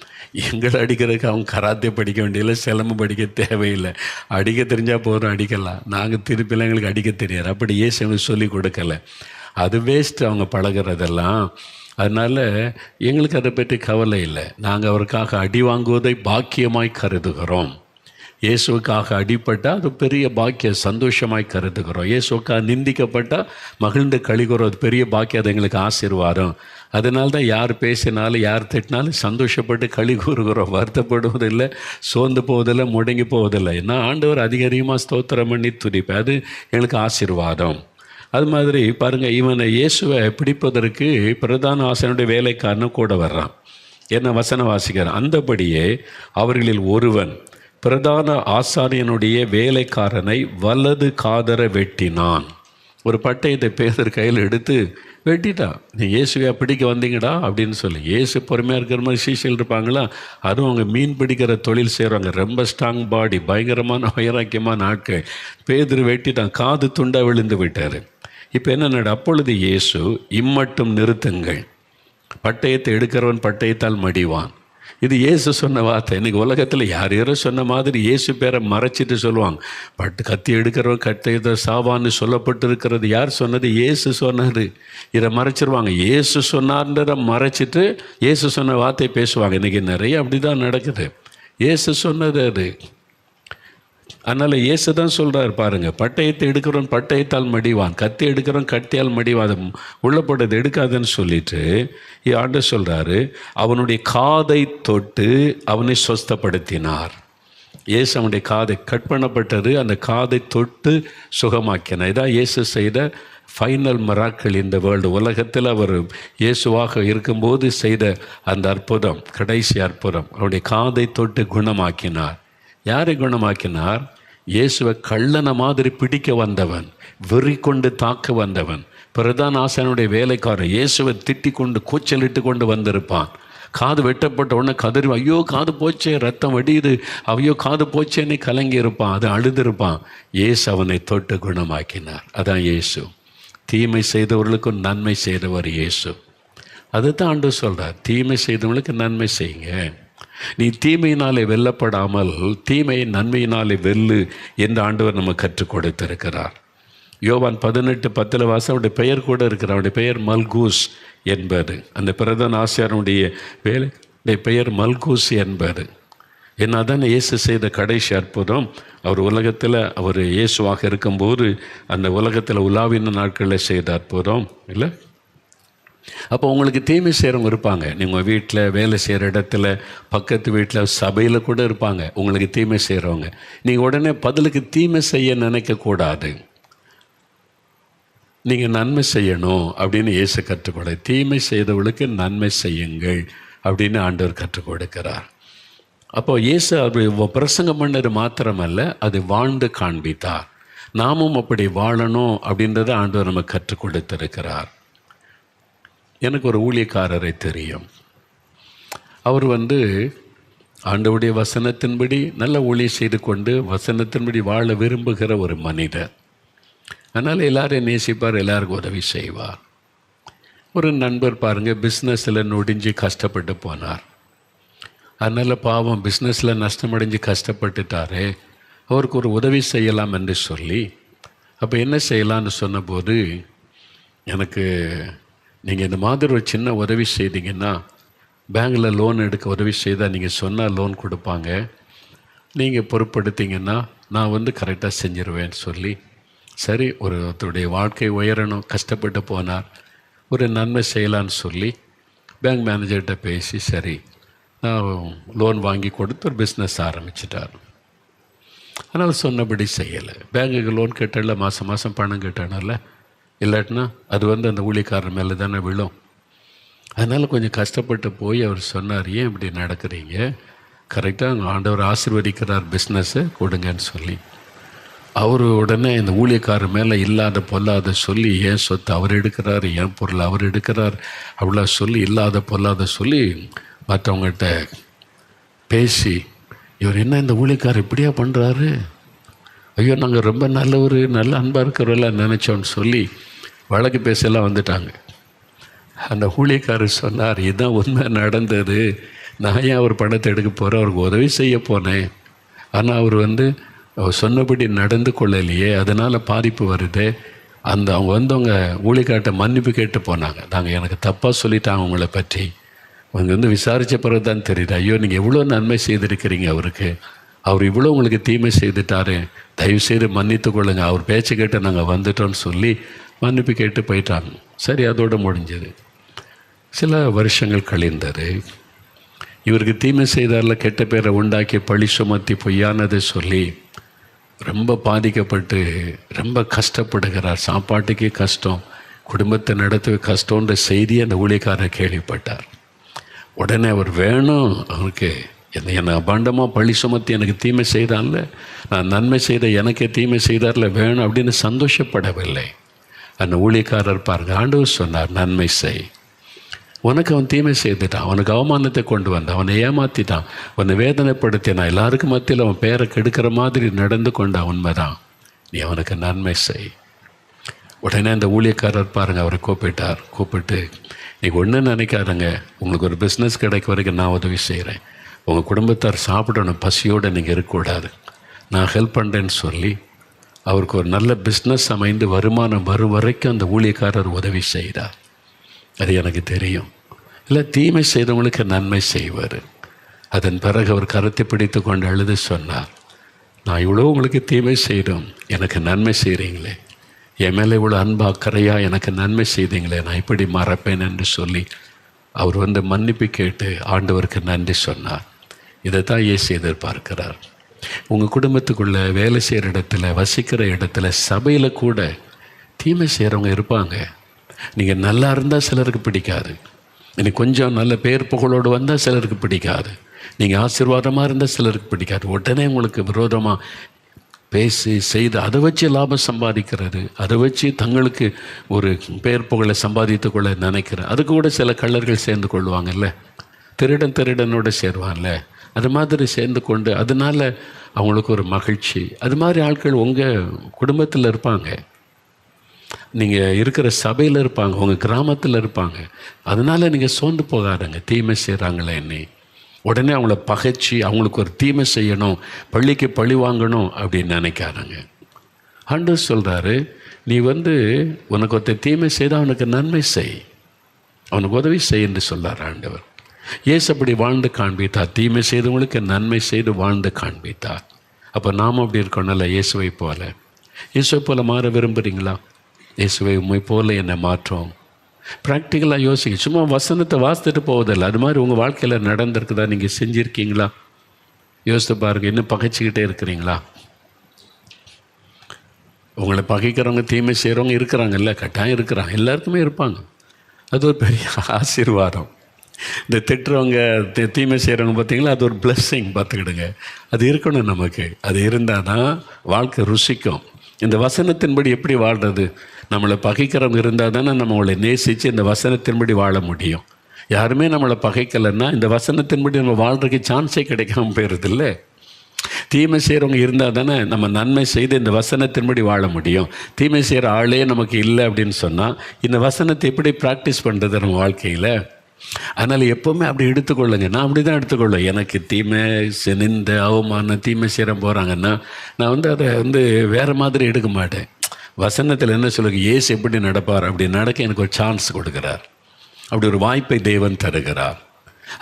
எங்களை அடிக்கிறதுக்கு அவங்க கராத்தே படிக்க வேண்டியதில்லை, சிலம்பு படிக்க தேவையில்லை, அடிக்க தெரிஞ்சால் போதும், அடிக்கலாம். நாங்கள் திருப்பிலாம் எங்களுக்கு அடிக்க தெரியாது. அப்படி இயேசு எங்களுக்கு சொல்லி கொடுக்கல. அது வேஸ்ட்டு அவங்க பழகிறதெல்லாம். அதனால் எங்களுக்கு அதை பற்றி கவலை இல்லை. நாங்கள் அவருக்காக அடி வாங்குவதை பாக்கியமாய் கருதுகிறோம். இயேசுவுக்காக அடிப்பட்டால் அது பெரிய பாக்கிய சந்தோஷமாய் கருதுகிறோம். இயேசுவுக்காக நிந்திக்கப்பட்டால் மகிழ்ந்து கழிகிறோம், அது பெரிய பாக்கியம், அது எங்களுக்கு ஆசீர்வாதம். அதனால்தான் யார் பேசினாலும் யார் திட்டினாலும் சந்தோஷப்பட்டு களி கூறுகிறோம், வருத்தப்படுவதில்லை, சோர்ந்து போவதில்லை, முடங்கி போவதில்லை. ஏன்னா ஆண்டவர் அதிகமாக ஸ்தோத்திரம் பண்ணி துதிப்பேன், அது எங்களுக்கு ஆசீர்வாதம். அது மாதிரி பாருங்கள், இவனை இயேசுவை பிடிப்பதற்கு பிரதான ஆசாரியனுடைய வேலைக்காரனும் கூட வர்றான். என்ன வசனம் வாசிக்கிறான், அந்தபடியே அவர்களில் ஒருவன் பிரதான ஆசாரியனுடைய வேலைக்காரனை வலது காதர வெட்டினான். ஒரு பட்டயத்தை பேதர் கையில் எடுத்து வெட்டிட்டான். நீ இயேசுவையா பிடிக்க வந்தீங்கடா அப்படின்னு சொல்லி. இயேசு பொறுமையாக இருக்கிற மாதிரி சீசல் இருப்பாங்களா, அதுவும் அவங்க மீன் பிடிக்கிற தொழில் செய்கிறவங்க, ரொம்ப ஸ்ட்ராங் பாடி, பயங்கரமான வைராக்கியமான ஆட்கள். பேதர் வெட்டிட்டான், காது துண்டாக விழுந்து விட்டார். இப்போ என்ன அப்பொழுது இயேசு, இம்மட்டும் நிறுத்துங்கள், பட்டயத்தை எடுக்கிறவன் பட்டயத்தால் மடிவான். இது இயேசு சொன்ன வார்த்தை. இன்றைக்கி உலகத்தில் யார் யாரோ சொன்ன மாதிரி இயேசு பேரை மறைச்சிட்டு சொல்லுவாங்க. கத்தி எடுக்கிறவன் கட்டயத்தை சாவான்னு சொல்லப்பட்டிருக்கிறது யார் சொன்னது? இயேசு சொன்னது. இதை மறைச்சிருவாங்க. இயேசு சொன்னார்ன்றதை மறைச்சிட்டு இயேசு சொன்ன வார்த்தை பேசுவாங்க. இன்றைக்கி நிறைய அப்படி தான் நடக்குது. இயேசு சொன்னது அது. அதனால் இயேசு தான் சொல்கிறார் பாருங்கள், பட்டயத்தை எடுக்கிறவன் பட்டயத்தால் மடிவான், கத்தி எடுக்கிறவன் கத்தியால் மடிவான், உள்ளப்பட்டது எடுக்காதுன்னு சொல்லிட்டு ஆண்டவர் சொல்கிறாரு, அவனுடைய காதை தொட்டு அவனை சொஸ்தப்படுத்தினார். இயேசு அவனுடைய காதை கட் பண்ணப்பட்டது, அந்த காதை தொட்டு சுகமாக்கினார். இதான் இயேசு செய்த ஃபைனல் மிராக்கிள் இந்த வேர்ல்டு. உலகத்தில் அவர் இயேசுவாக இருக்கும்போது செய்த அந்த அற்புதம், கடைசி அற்புதம். அவருடைய காதை தொட்டு குணமாக்கினார். யாரை குணமாக்கினார்? இயேசுவை கள்ளனை மாதிரி பிடிக்க வந்தவன், வெறி கொண்டு தாக்க வந்தவன், பிரதான ஆசாரியனுடைய வேலைக்காரன் இயேசுவை திட்டி கொண்டு கூச்சலிட்டு கொண்டு வந்திருப்பான். காது வெட்டப்பட்ட உடனே கதறி, ஐயோ காது போச்சே, ரத்தம் வடியுது, ஐயோ காது போச்சேன்னு கலங்கி இருப்பான், அது அழுதுருப்பான். இயேசு அவனை தொட்டு குணமாக்கினார். அதான் இயேசு. தீமை செய்தவர்களுக்கும் நன்மை செய்தவர் இயேசு. அதுதான் ஆண்டவர் சொல்கிறார், தீமை செய்தவர்களுக்கு நன்மை செய்யுங்க. நீ தீமையினாலே வெல்லப்படாமல் தீமையை நன்மையினாலே வெல்லு என்று ஆண்டவர் நம்ம கற்றுக் கொடுத்திருக்கிறார். யோவான் 18:10 அவருடைய பெயர் கூட இருக்கிறார். அவருடைய பெயர் மல்கூஸ் என்பது. அந்த பிரதான ஆசாரியனுடைய வேலை பெயர் மல்கூஸ் என்பது. என்ன தான் இயேசு செய்த கடைசி அற்புதம். அவர் உலகத்தில் அவர் இயேசுவாக இருக்கும்போது அந்த உலகத்தில் உலாவின நாட்களில் செய்த அற்புதம் இல்லை. அப்போ உங்களுக்கு தீமை செய்கிறவங்க இருப்பாங்க. நீங்கள் வீட்டில், வேலை செய்கிற இடத்துல, பக்கத்து வீட்டில், சபையில் கூட இருப்பாங்க உங்களுக்கு தீமை செய்கிறவங்க. நீங்கள் உடனே பதிலுக்கு தீமை செய்ய நினைக்கக்கூடாது. நீங்கள் நன்மை செய்யணும் அப்படின்னு இயேசு கற்றுக்கொடு. தீமை செய்தவர்களுக்கு நன்மை செய்யுங்கள் அப்படின்னு ஆண்டவர் கற்றுக் கொடுக்கிறார். அப்போ இயேசு அவர் பிரசங்கம் பண்ணது மாத்திரமல்ல, அது வாழ்ந்து காண்பித்தார். நாமும் அப்படி வாழணும் அப்படின்றத ஆண்டவர் நம்ம கற்றுக் கொடுத்திருக்கிறார். எனக்கு ஒரு ஊழியக்காரரை தெரியும். அவர் ஆண்டவருடைய வசனத்தின்படி நல்ல ஊழியம் செய்து கொண்டு வசனத்தின்படி வாழ விரும்புகிற ஒரு மனிதர். அதனால் எல்லாரையும் நேசிப்பார், எல்லாருக்கும் உதவி செய்வார். ஒரு நண்பர் பாருங்கள், பிஸ்னஸில் நொடிஞ்சு கஷ்டப்பட்டு போனார். அதனால் பாவம் பிஸ்னஸில் நஷ்டமடைஞ்சு கஷ்டப்பட்டுட்டாரே, அவருக்கு ஒரு உதவி செய்யலாம் என்று சொல்லி, அப்போ என்ன செய்யலான்னு சொன்னபோது, எனக்கு நீங்கள் இந்த மாதிரி ஒரு சின்ன உதவி செய்தீங்கன்னா, பேங்கில் லோன் எடுக்க உதவி செய்தால் நீங்கள் சொன்னால் லோன் கொடுப்பாங்க, நீங்கள் பொறுப்படுத்திங்கன்னா நான் கரெக்டாக செஞ்சிருவேன்னு சொல்லி, சரி ஒருத்தருடைய வாழ்க்கை உயரணும், கஷ்டப்பட்டு போனார், ஒரு நன்மை செய்யலான்னு சொல்லி பேங்க் மேனேஜர்கிட்ட பேசி சரி நான் லோன் வாங்கி கொடுத்து ஒரு பிஸ்னஸ் ஆரம்பிச்சிட்டார். ஆனால் சொன்னபடி செய்யலை. பேங்குக்கு லோன் கேட்டால மாதம் மாதம் பணம் கேட்டானல்ல, இல்லாட்டினா அது அந்த ஊழியக்காரர் மேலே தானே விழும். அதனால் கொஞ்சம் கஷ்டப்பட்டு போய் அவர் சொன்னார், ஏன் இப்படி நடக்கிறீங்க, கரெக்டாக ஆண்டவர் ஆசீர்வதிக்கிறார், பிஸ்னஸை கொடுங்கன்னு சொல்லி. அவர் உடனே இந்த ஊழியக்காரர் மேலே இல்லாத பொல்லாத சொல்லி, ஏன் சொத்து அவர் எடுக்கிறார், ஏன் பொருள் அவர் எடுக்கிறார், அவ்வளோ சொல்லி இல்லாத பொல்லாத சொல்லி மற்றவங்கள்ட்ட பேசி, இவர் என்ன இந்த ஊழியக்காரர் இப்படியா பண்ணுறாரு, ஐயோ நாங்கள் ரொம்ப நல்ல அன்பாக இருக்கிறவெல்லாம் நினச்சோன்னு சொல்லி வழக்கு பேசலாம் வந்துட்டாங்க. அந்த ஊழியக்காரர் சொன்னார், இதுதான் உண்மை நடந்தது, நான் ஏன் அவர் பணத்தை எடுக்க போகிறேன், அவருக்கு உதவி செய்ய போனேன், ஆனால் அவர் அவர் சொன்னபடி நடந்து கொள்ளலையே, அதனால் பாதிப்பு வருது. அவங்க வந்தவங்க ஊழியக்கார்ட்ட மன்னிப்பு கேட்டு போனாங்க. நாங்கள் எனக்கு தப்பாக சொல்லிட்டாங்க உங்களை பற்றி. அவங்க விசாரித்த பிறகு தான் தெரியுது, ஐயோ நீங்கள் எவ்வளோ நன்மை செய்திருக்கிறீங்க அவருக்கு, அவர் இவ்வளோ உங்களுக்கு தீமை செய்துட்டாரு, தயவுசெய்து மன்னித்து கொள்ளுங்க, அவர் பேச்சு கேட்டு நாங்கள் வந்துட்டோன்னு சொல்லி மன்னிப்பு கேட்டு போயிட்டாங்க. சரி, அதோடு முடிஞ்சது. சில வருஷங்கள் கழிந்தது. இவருக்கு தீமை செய்தாரில் கெட்ட பேரை உண்டாக்கி பழி சுமத்தி பொய்யானதை சொல்லி ரொம்ப பாதிக்கப்பட்டு ரொம்ப கஷ்டப்படுகிறார். சாப்பாட்டுக்கே கஷ்டம், குடும்பத்தை நடத்தவே கஷ்டன்ற செய்தி அந்த ஊழியக்காரர் கேள்விப்பட்டார். உடனே அவர் வேணும், அவருக்கு என்னை அபாண்டமாக பழி சுமத்தி எனக்கு தீமை செய்தான்ல, நான் நன்மை செய்த எனக்கே தீமை செய்தார்ல, வேணும் அப்படின்னு சந்தோஷப்படவில்லை. அந்த ஊழியக்காரர் பாருங்கள், ஆண்டவர் சொன்னார், நன்மை செய். உனக்கு அவன் தீமை செய்துட்டான், அவனுக்கு அவமானத்தை கொண்டு வந்தான், அவனை ஏமாற்றிட்டான், அவனை வேதனைப்படுத்தினான், எல்லாருக்கும் மத்தியில் அவன் பேரை கெடுக்கிற மாதிரி நடந்து கொண்டான், உண்மைதான், நீ அவனுக்கு நன்மை செய். உடனே அந்த ஊழியக்காரர் பாருங்கள், அவரை கூப்பிட்டு நீங்கள் ஒன்றும் நினைக்காதங்க, உங்களுக்கு ஒரு பிஸ்னஸ் கிடைக்க வரைக்கும் நான் உதவி செய்கிறேன், உங்கள் குடும்பத்தார் சாப்பிடணும், பசியோடு நீங்கள் இருக்கக்கூடாது, நான் ஹெல்ப் பண்ணுறேன்னு சொல்லி அவருக்கு ஒரு நல்ல பிஸ்னஸ் அமைந்து வருமானம் வரும் வரைக்கும் அந்த ஊழியக்காரர் உதவி செய்கிறார். அது எனக்கு தெரியும். இல்லை, தீமை செய்தவங்களுக்கு நன்மை செய்வார். அதன் பிறகு அவர் கருத்தை பிடித்து கொண்டு அழுது சொன்னார், நான் இவ்வளோ உங்களுக்கு தீமை செய்கிறோம், எனக்கு நன்மை செய்கிறீங்களே, என் மேலே இவ்வளோ அன்பு அக்கறையாக எனக்கு நன்மை செய்தீங்களே, நான் இப்படி மறப்பேன் என்று சொல்லி அவர் மன்னிப்பு கேட்டு ஆண்டவருக்கு நன்றி சொன்னார். இதை தான் இயேசு எதிர்பார்க்கிறார். உங்கள் குடும்பத்துக்குள்ளே, வேலை செய்கிற இடத்துல, வசிக்கிற இடத்துல, சபையில் கூட தீமை செய்கிறவங்க இருப்பாங்க. நீங்கள் நல்லா இருந்தால் சிலருக்கு பிடிக்காது, இன்னைக்கு கொஞ்சம் நல்ல பேர் புகழோடு வந்தால் சிலருக்கு பிடிக்காது, நீங்கள் ஆசீர்வாதமாக இருந்தால் சிலருக்கு பிடிக்காது. உடனே உங்களுக்கு விரோதமாக பேசி செய்து அதை வச்சு லாபம் சம்பாதிக்கிறது, அதை வச்சு தங்களுக்கு ஒரு பேர் புகழை சம்பாதித்து கொள்ள நினைக்கிறேன். அதுக்கு கூட சில கள்ளர்கள் சேர்ந்து கொள்வாங்கல்ல, திருடனோடு சேருவான்ல, அது மாதிரி சேர்ந்து கொண்டு அதனால் அவங்களுக்கு ஒரு மகிழ்ச்சி. அது மாதிரி ஆட்கள் உங்கள் குடும்பத்தில் இருப்பாங்க, நீங்கள் இருக்கிற சபையில் இருப்பாங்க, உங்கள் கிராமத்தில் இருப்பாங்க. அதனால் நீங்கள் சோர்ந்து போகாதங்க. தீமை செய்கிறாங்களே என்னை, உடனே அவங்கள பகைச்சி அவங்களுக்கு ஒரு தீமை செய்யணும், பள்ளிக்கு பழி வாங்கணும் அப்படின்னு நினைக்காதங்க. ஆண்டவர் சொல்கிறாரு, நீ உனக்கு ஒருத்தர் தீமை செய்தால் அவனுக்கு நன்மை செய், அவனுக்கு உதவி செய் என்று சொல்கிறார் ஆண்டவர். இயேசு அப்படி வாழ்ந்து காண்பித்தார், தீமை செய்தவங்களுக்கு நன்மை செய்து வாழ்ந்து காண்பித்தார். அப்போ நாம் அப்படி இருக்கணும்ல, இயேசுவை போல மாற விரும்புகிறீங்களா? இயேசுவை உண்மை போல என்னை மாற்றோம். ப்ராக்டிக்கலாக யோசிக்க, சும்மா வசனத்தை வாசித்துட்டு போவதில்லை, அது மாதிரி உங்கள் வாழ்க்கையில் நடந்திருக்குதா, நீங்கள் செஞ்சுருக்கீங்களா? யோசித்து பாருங்கள். இன்னும் பகைச்சிக்கிட்டே இருக்கிறீங்களா? உங்களை பகைக்கிறவங்க, தீமை செய்கிறவங்க இருக்கிறாங்கல்ல, கட்டாயம் இருக்கிறாங்க, எல்லாருக்குமே இருப்பாங்க. அது ஒரு பெரிய ஆசீர்வாதம். இந்த திட்டுறவங்க, தீமை செய்கிறவங்க பார்த்தீங்களா, அது ஒரு பிளெஸ்ஸிங், பார்த்துக்கிடுங்க. அது இருக்கணும் நமக்கு. அது இருந்தால் தான் வாழ்க்கை ருசிக்கும். இந்த வசனத்தின்படி எப்படி வாழ்கிறது? நம்மளை பகைக்கிறவங்க இருந்தால் தானே நம்ம அவளை நேசித்து இந்த வசனத்தின்படி வாழ முடியும். யாருமே நம்மளை பகைக்கலைன்னா இந்த வசனத்தின்படி நம்ம வாழ்கிறதுக்கு சான்ஸே கிடைக்காம போயிடுறதில்ல. தீமை செய்கிறவங்க இருந்தால் தானே நம்ம நன்மை செய்து இந்த வசனத்தின்படி வாழ முடியும். தீமை செய்கிற ஆளே நமக்கு இல்லை அப்படின்னு சொன்னால் இந்த வசனத்தை எப்படி ப்ராக்டிஸ் பண்ணுறது நம்ம வாழ்க்கையில்? அதனால் எப்போவுமே அப்படி எடுத்துக்கொள்ளுங்க. நான் அப்படி தான் எடுத்துக்கொள்ளும். எனக்கு தீமை நிந்த அவமானம் தீமை செய்கிற போகிறாங்கன்னா நான் அதை வேறு மாதிரி எடுக்க மாட்டேன். வசனத்தில் என்ன சொல்லுங்க, இயேசு எப்படி நடப்பார், அப்படி நடக்க எனக்கு ஒரு சான்ஸ் கொடுக்குறார், அப்படி ஒரு வாய்ப்பை தேவன் தருகிறார்.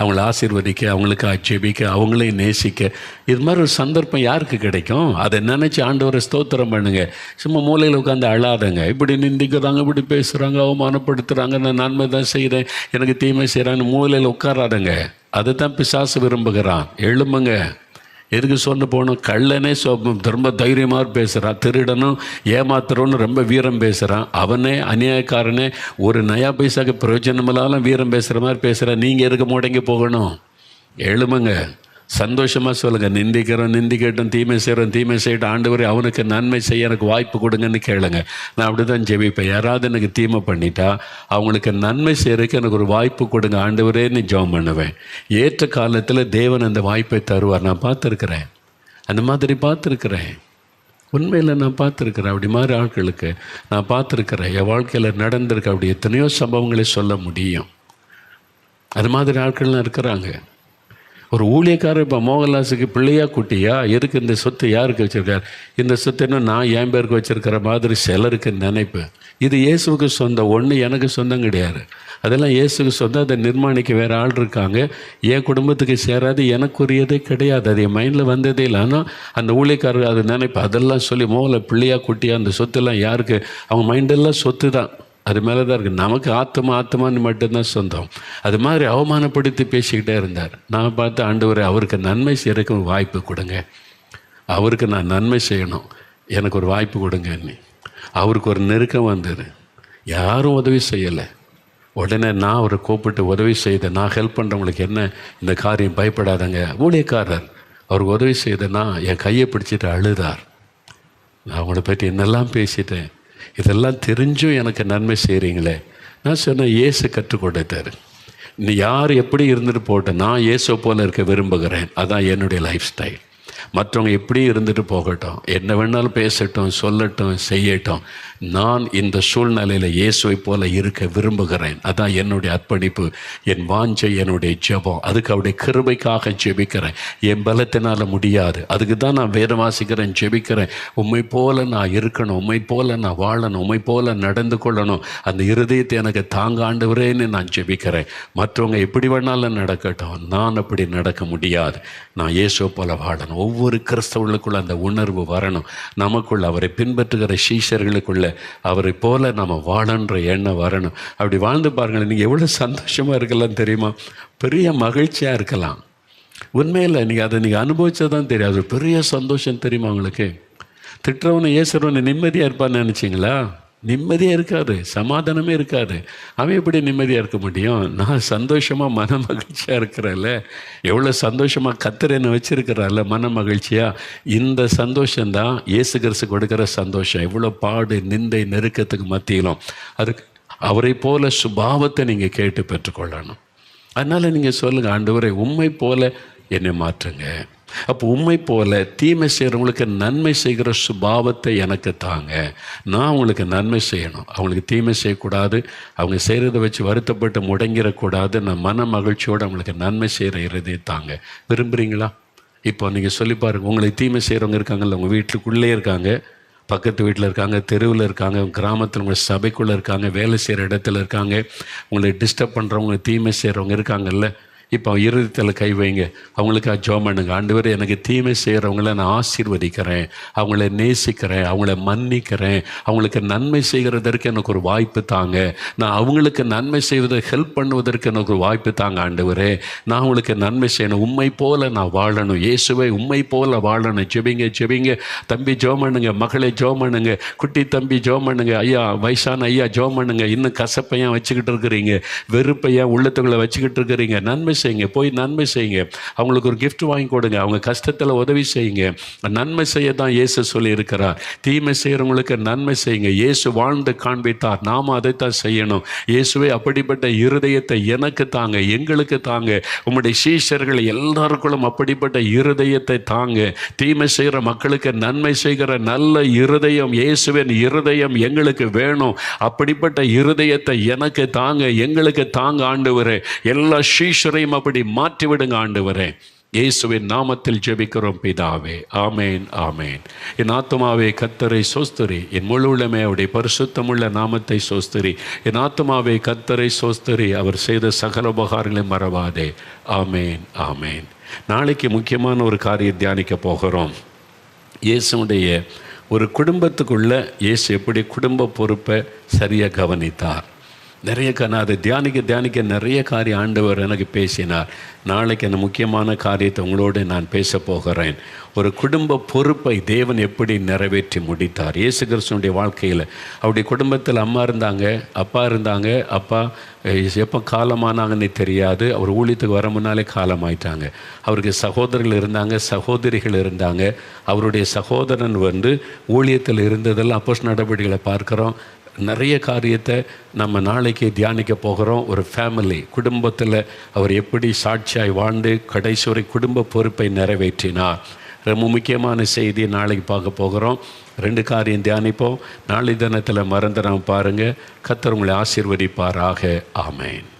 அவங்கள ஆசீர்வதிக்க, அவங்களுக்கு ஜெபிக்க, அவங்களையும் நேசிக்க, இது மாதிரி ஒரு சந்தர்ப்பம் யாருக்கு கிடைக்கும்? அதை நினச்சி ஆண்டவரை ஸ்தோத்திரம் பண்ணுங்க. சும்மா மூலையில் உட்காந்து அழாதங்க. இப்படி நிந்திக்கிறாங்க, இப்படி பேசுகிறாங்க, அவமானப்படுத்துகிறாங்க, நான் நன்மை தான் செய்கிறேன், எனக்கு தீமை செய்கிறாங்கன்னு மூலையில் உட்காராதங்க. அதை தான் பிசாசு விரும்புகிறான். எழும்புங்க. எதுக்கு சொன்ன போகணும்? கள்ளனே ரொம்ப தைரியமாக பேசுகிறான், திருடனும் ஏமாத்துறோன்னு ரொம்ப வீரம் பேசுகிறான், அவனே அநியாயக்காரனே ஒரு நயா பைசாக்கு பிரயோஜனமில்லாலும் வீரம் பேசுகிற மாதிரி பேசுகிறான். நீங்கள் எதுக்கு முடங்கி போகணும்? எழுமுங்க, சந்தோஷமாக சொல்லுங்கள். நிந்திக்கட்டும், தீமை செய்யட்டும், ஆண்டவரே அவனுக்கு நன்மை செய்ய எனக்கு வாய்ப்பு கொடுங்கன்னு கேளுங்க. நான் அப்படி தான் ஜெபிப்பேன். யாராவது எனக்கு தீமை பண்ணிட்டா அவங்களுக்கு நன்மை செய்யறதுக்கு எனக்கு ஒரு வாய்ப்பு கொடுங்க ஆண்டவரேன்னு ஜெபம் பண்ணுவேன். ஏற்ற காலத்தில் தேவன் அந்த வாய்ப்பை தருவார். நான் பார்த்துருக்குறேன், அந்த மாதிரி பார்த்துருக்குறேன். உண்மையில் நான் பார்த்துருக்குறேன். அப்படி மாதிரி ஆட்களுக்கு நான் பார்த்துருக்குறேன். என் வாழ்க்கையில் நடந்திருக்கு. அப்படி எத்தனையோ சம்பவங்களை சொல்ல முடியும். அது மாதிரி ஆட்கள்லாம் இருக்கிறாங்க. ஒரு ஊழியக்காரர் இப்போ மோகன்லாஸுக்கு பிள்ளையா குட்டியா, எதுக்கு இந்த சொத்து யாருக்கு வச்சுருக்கார், இந்த சொத்து என்ன நான் என் பேருக்கு வச்சுருக்கிற மாதிரி சிலருக்கு நினைப்பு. இது இயேசுவுக்கு சொந்தம், ஒன்று எனக்கு சொந்தம் கிடையாது. அதெல்லாம் இயேசுக்கு சொந்தம். அதை நிர்மாணிக்க வேறு ஆள் இருக்காங்க. என் குடும்பத்துக்கு சேராது, எனக்குரியதே கிடையாது. அது என் மைண்டில் வந்ததே இல்லை. ஆனால் அந்த ஊழியக்காரர் அது நினைப்பு. அதெல்லாம் சொல்லி மோகலை பிள்ளையா குட்டியா, அந்த சொத்துலாம் யாருக்கு, அவங்க மைண்டெல்லாம் சொத்து தான், அது மேலே தான் இருக்குது. நமக்கு ஆத்மான்னு மட்டும்தான் சொந்தம். அது மாதிரி அவமானப்படுத்தி பேசிக்கிட்டே இருந்தார். நான் பார்த்து, ஆண்டவரே அவருக்கு நன்மை செய்யறதுக்கு ஒரு வாய்ப்பு கொடுங்க, அவருக்கு நான் நன்மை செய்யணும், எனக்கு ஒரு வாய்ப்பு கொடுங்க. அவருக்கு ஒரு நெருக்கம் வந்தது, யாரும் உதவி செய்யலை. உடனே நான் அவரை கூப்பிட்டு உதவி செய்தேன். நான் ஹெல்ப் பண்ணுறவங்களுக்கு என்ன இந்த காரியம், பயப்படாதங்க. ஊழியக்காரர் அவருக்கு உதவி செய்தேன்னா என் கையை பிடிச்சிட்டு அழுதார். நான் அவங்கள பற்றி என்னெல்லாம் பேசிட்டேன், இதெல்லாம் தெரிஞ்சும் எனக்கு நன்மை செய்கிறீங்களே. நான் சொன்னேன், இயேசு கற்றுக் கொடுத்தார். நீ யார் எப்படி இருந்துட்டு போட்டேன், நான் இயேசு போல் இருக்க விரும்புகிறேன். அதான் என்னுடைய லைஃப் ஸ்டைல். மற்றவங்க எப்படி இருந்துட்டு போகட்டும், என்ன வேணாலும் பேசட்டும், சொல்லட்டும், செய்யட்டும், நான் இந்த சூழ்நிலையில் இயேசுவை போல இருக்க விரும்புகிறேன். அதான் என்னுடைய அர்ப்பணிப்பு, என் வாஞ்சை, என்னுடைய ஜெபம். அதுக்கு அவருடைய கிருபைக்காக ஜெபிக்கிறேன். என் பலத்தினால் முடியாது, அதுக்கு தான் நான் வேதம் வாசிக்கிறேன், ஜெபிக்கிறேன். உம்மை போல நான் இருக்கணும், உம்மை போல நான் வாழணும், உம்மை போல நடந்து கொள்ளணும். அந்த இருதயத்தை எனக்கு தாங்க ஆண்டவரேன்னு நான் ஜெபிக்கிறேன். மற்றவங்க எப்படி வேணாலும் நடக்கட்டும், நான் அப்படி நடக்க முடியாது. நான் இயேசுவை போல வாழணும். ஒவ்வொரு கிறிஸ்தவர்களுக்குள்ள அந்த உணர்வு வரணும். நமக்குள்ள அவரை பின்பற்றுகிற சீஷர்களுக்குள்ள அவரை போல நம்ம வாழன்ற எண்ணம் வரணும். அப்படி வாழ்ந்து பாருங்களேன், நீங்கள் எவ்வளோ சந்தோஷமாக இருக்கலாம் தெரியுமா, பெரிய மகிழ்ச்சியாக இருக்கலாம். உண்மையில் நீங்கள் அனுபவிச்சதான் தெரியும். அது பெரிய சந்தோஷம் தெரியுமா உங்களுக்கு. திட்டுறவனை ஏசுறவனை நிம்மதியாக இருப்பான்னு நினச்சிங்களா? நிம்மதியாக இருக்காது, சமாதானமே இருக்காது. அவன் எப்படி நிம்மதியாக இருக்க முடியும்? நான் சந்தோஷமாக மன மகிழ்ச்சியாக இருக்கிறேன்ல, எவ்வளோ சந்தோஷமாக கர்த்தர் என்னை வச்சுருக்கிறார்ல மன மகிழ்ச்சியாக. இந்த சந்தோஷந்தான் இயேசு கிறிஸ்து கொடுக்குற சந்தோஷம். எவ்வளோ பாடு, நிந்தை, நெருக்கத்துக்கு மத்தியிலும் அதுக்கு அவரை போல சுபாவத்தை நீங்கள் கேட்டு பெற்றுக்கொள்ளணும். அதனால் நீங்கள் சொல்லுங்கள், ஆண்டவரே உம்மை போல என்னை மாற்றுங்க. அப்போ உண்மை போல தீமை செய்கிறவங்களுக்கு நன்மை செய்கிற சுபாவத்தை எனக்கு தாங்க. நான் அவங்களுக்கு நன்மை செய்யணும், அவங்களுக்கு தீமை செய்யக்கூடாது. அவங்க செய்கிறத வச்சு வருத்தப்பட்டு முடங்கிடக்கூடாது. நான் மன மகிழ்ச்சியோடு அவங்களுக்கு நன்மை செய்கிற இறுதியை தாங்க. விரும்புகிறீங்களா? இப்போ நீங்கள் சொல்லி பாருங்கள், உங்களுக்கு தீமை செய்கிறவங்க இருக்காங்கல்ல, உங்கள் வீட்டுக்குள்ளே இருக்காங்க, பக்கத்து வீட்டில் இருக்காங்க, தெருவில் இருக்காங்க, கிராமத்தில் உங்கள் சபைக்குள்ளே இருக்காங்க, வேலை செய்கிற இடத்துல இருக்காங்க, உங்களை டிஸ்டர்ப் பண்ணுறவங்க, தீமை செய்கிறவங்க இருக்காங்கல்ல. இப்போ இருதயத்தில் கை வைங்க, அவங்களுக்கு ஜெபம் பண்ணுங்க. ஆண்டவரே எனக்கு தீமை செய்கிறவங்கள நான் ஆசீர்வதிக்கிறேன், அவங்கள நேசிக்கிறேன், அவங்கள மன்னிக்கிறேன், அவங்களுக்கு நன்மை செய்கிறதற்கு எனக்கு ஒரு வாய்ப்பு தாங்க. நான் அவங்களுக்கு நன்மை செய்வதை ஹெல்ப் பண்ணுவதற்கு எனக்கு ஒரு வாய்ப்பு தாங்க. ஆண்டவரே நான் அவங்களுக்கு நன்மை செய்யணும், உண்மை போல நான் வாழணும். இயேசுவை உண்மை போல வாழணும். ஜெபிங்க. தம்பி ஜெபம் பண்ணுங்க, மகளே ஜெபம் பண்ணுங்க, குட்டி தம்பி ஜெபம் பண்ணுங்க, ஐயா வயசான ஐயா ஜெபம் பண்ணுங்க. இன்னும் கசப்பையன் வச்சுக்கிட்டு இருக்கிறீங்க, வெறுப்பையன் உள்ளத்துக்குள்ளே வச்சுக்கிட்டு இருக்கிறீங்க, நன்மை செய்யுங்க, போய் நன்மை செய்யுங்க. அவங்களுக்கு ஒரு கிஃப்ட் வாங்கி கொடுங்க, அவங்க கஷ்டத்தில் உதவி செய்யுங்க. நன்மை செய்ய தான் இயேசு சொல்லி இருக்கிறார். தீமை செய்கிறவங்களுக்கு நன்மை செய்யுங்க. இயேசு வாழ்ந்து காண்பித்தார், நாம் அதைத்தான் செய்யணும். இயேசுவே அப்படிப்பட்ட இருதயத்தை எனக்கு தாங்க, எங்களுக்கு தாங்க. உம்முடைய சீஷர்கள் எல்லாருக்குள்ளும் அப்படிப்பட்ட இருதயத்தை தாங்க. தீமை செய்கிற மக்களுக்கு நன்மை செய்கிற நல்ல இருதயம், இயேசுவின் இருதயம் எங்களுக்கு வேணும். அப்படிப்பட்ட இருதயத்தை எனக்கு தாங்க, எங்களுக்கு தாங்க ஆண்டவரே. எல்லா சீஷரையும் அப்படி மாற்றிவிடுங்க ஆண்டவரே. இயேசுவின் நாமத்தில் ஜெபிக்கிறோம் பிதாவே, ஆமேன் ஆமேன். என் ஆத்துமாவே கர்த்தரை சோஸ்தரி, என் முழு உள்ளமே அவருடைய பரிசுத்தமுள்ள நாமத்தை சோஸ்தரி. என் ஆத்துமாவே கர்த்தரை சோஸ்தரி, அவர் செய்த சகல உபகாரங்களை மறவாதே. ஆமேன் ஆமேன். நாளைக்கு முக்கியமான ஒரு காரியம் தியானிக்க போகிறோம். இயேசுடைய ஒரு குடும்பத்துக்குள்ள இயேசு எப்படி குடும்ப பொறுப்பை சரியாக கவனித்தார். நிறைய நான் அதை தியானிக்க நிறைய காரியம் ஆண்டவர் எனக்கு பேசினார். நாளைக்கு அந்த முக்கியமான காரியத்தை உங்களோடு நான் பேச போகிறேன். ஒரு குடும்ப பொறுப்பை தேவன் எப்படி நிறைவேற்றி முடித்தார் இயேசு கிறிஸ்துவினுடைய வாழ்க்கையில். அவருடைய குடும்பத்தில் அம்மா இருந்தாங்க, அப்பா இருந்தாங்க. அப்பா எப்போ காலமானாங்கன்னு தெரியாது. அவர் ஊழியத்துக்கு வர முன்னாலே காலமாயிட்டாங்க. அவருக்கு சகோதரர்கள் இருந்தாங்க, சகோதரிகள் இருந்தாங்க. அவருடைய சகோதரன் ஊழியத்தில் இருந்ததெல்லாம் அப்போஸ்தலர் நடவடிக்கைகளை பார்க்குறோம். நிறைய காரியத்தை நம்ம நாளைக்கு தியானிக்க போகிறோம். ஒரு ஃபேமிலி குடும்பத்தில் அவர் எப்படி சாட்சியாய் வாழ்ந்து கடைசி வரை குடும்ப பொறுப்பை நிறைவேற்றினார். ரொம்ப முக்கியமான செய்தியை நாளைக்கு பார்க்க போகிறோம். 2 காரியம் தியானிப்போம். நாளை தினத்தில் மறந்துடாம பாருங்கள். கர்த்தர் உங்களை ஆசீர்வதிப்பாராக. ஆமேன்.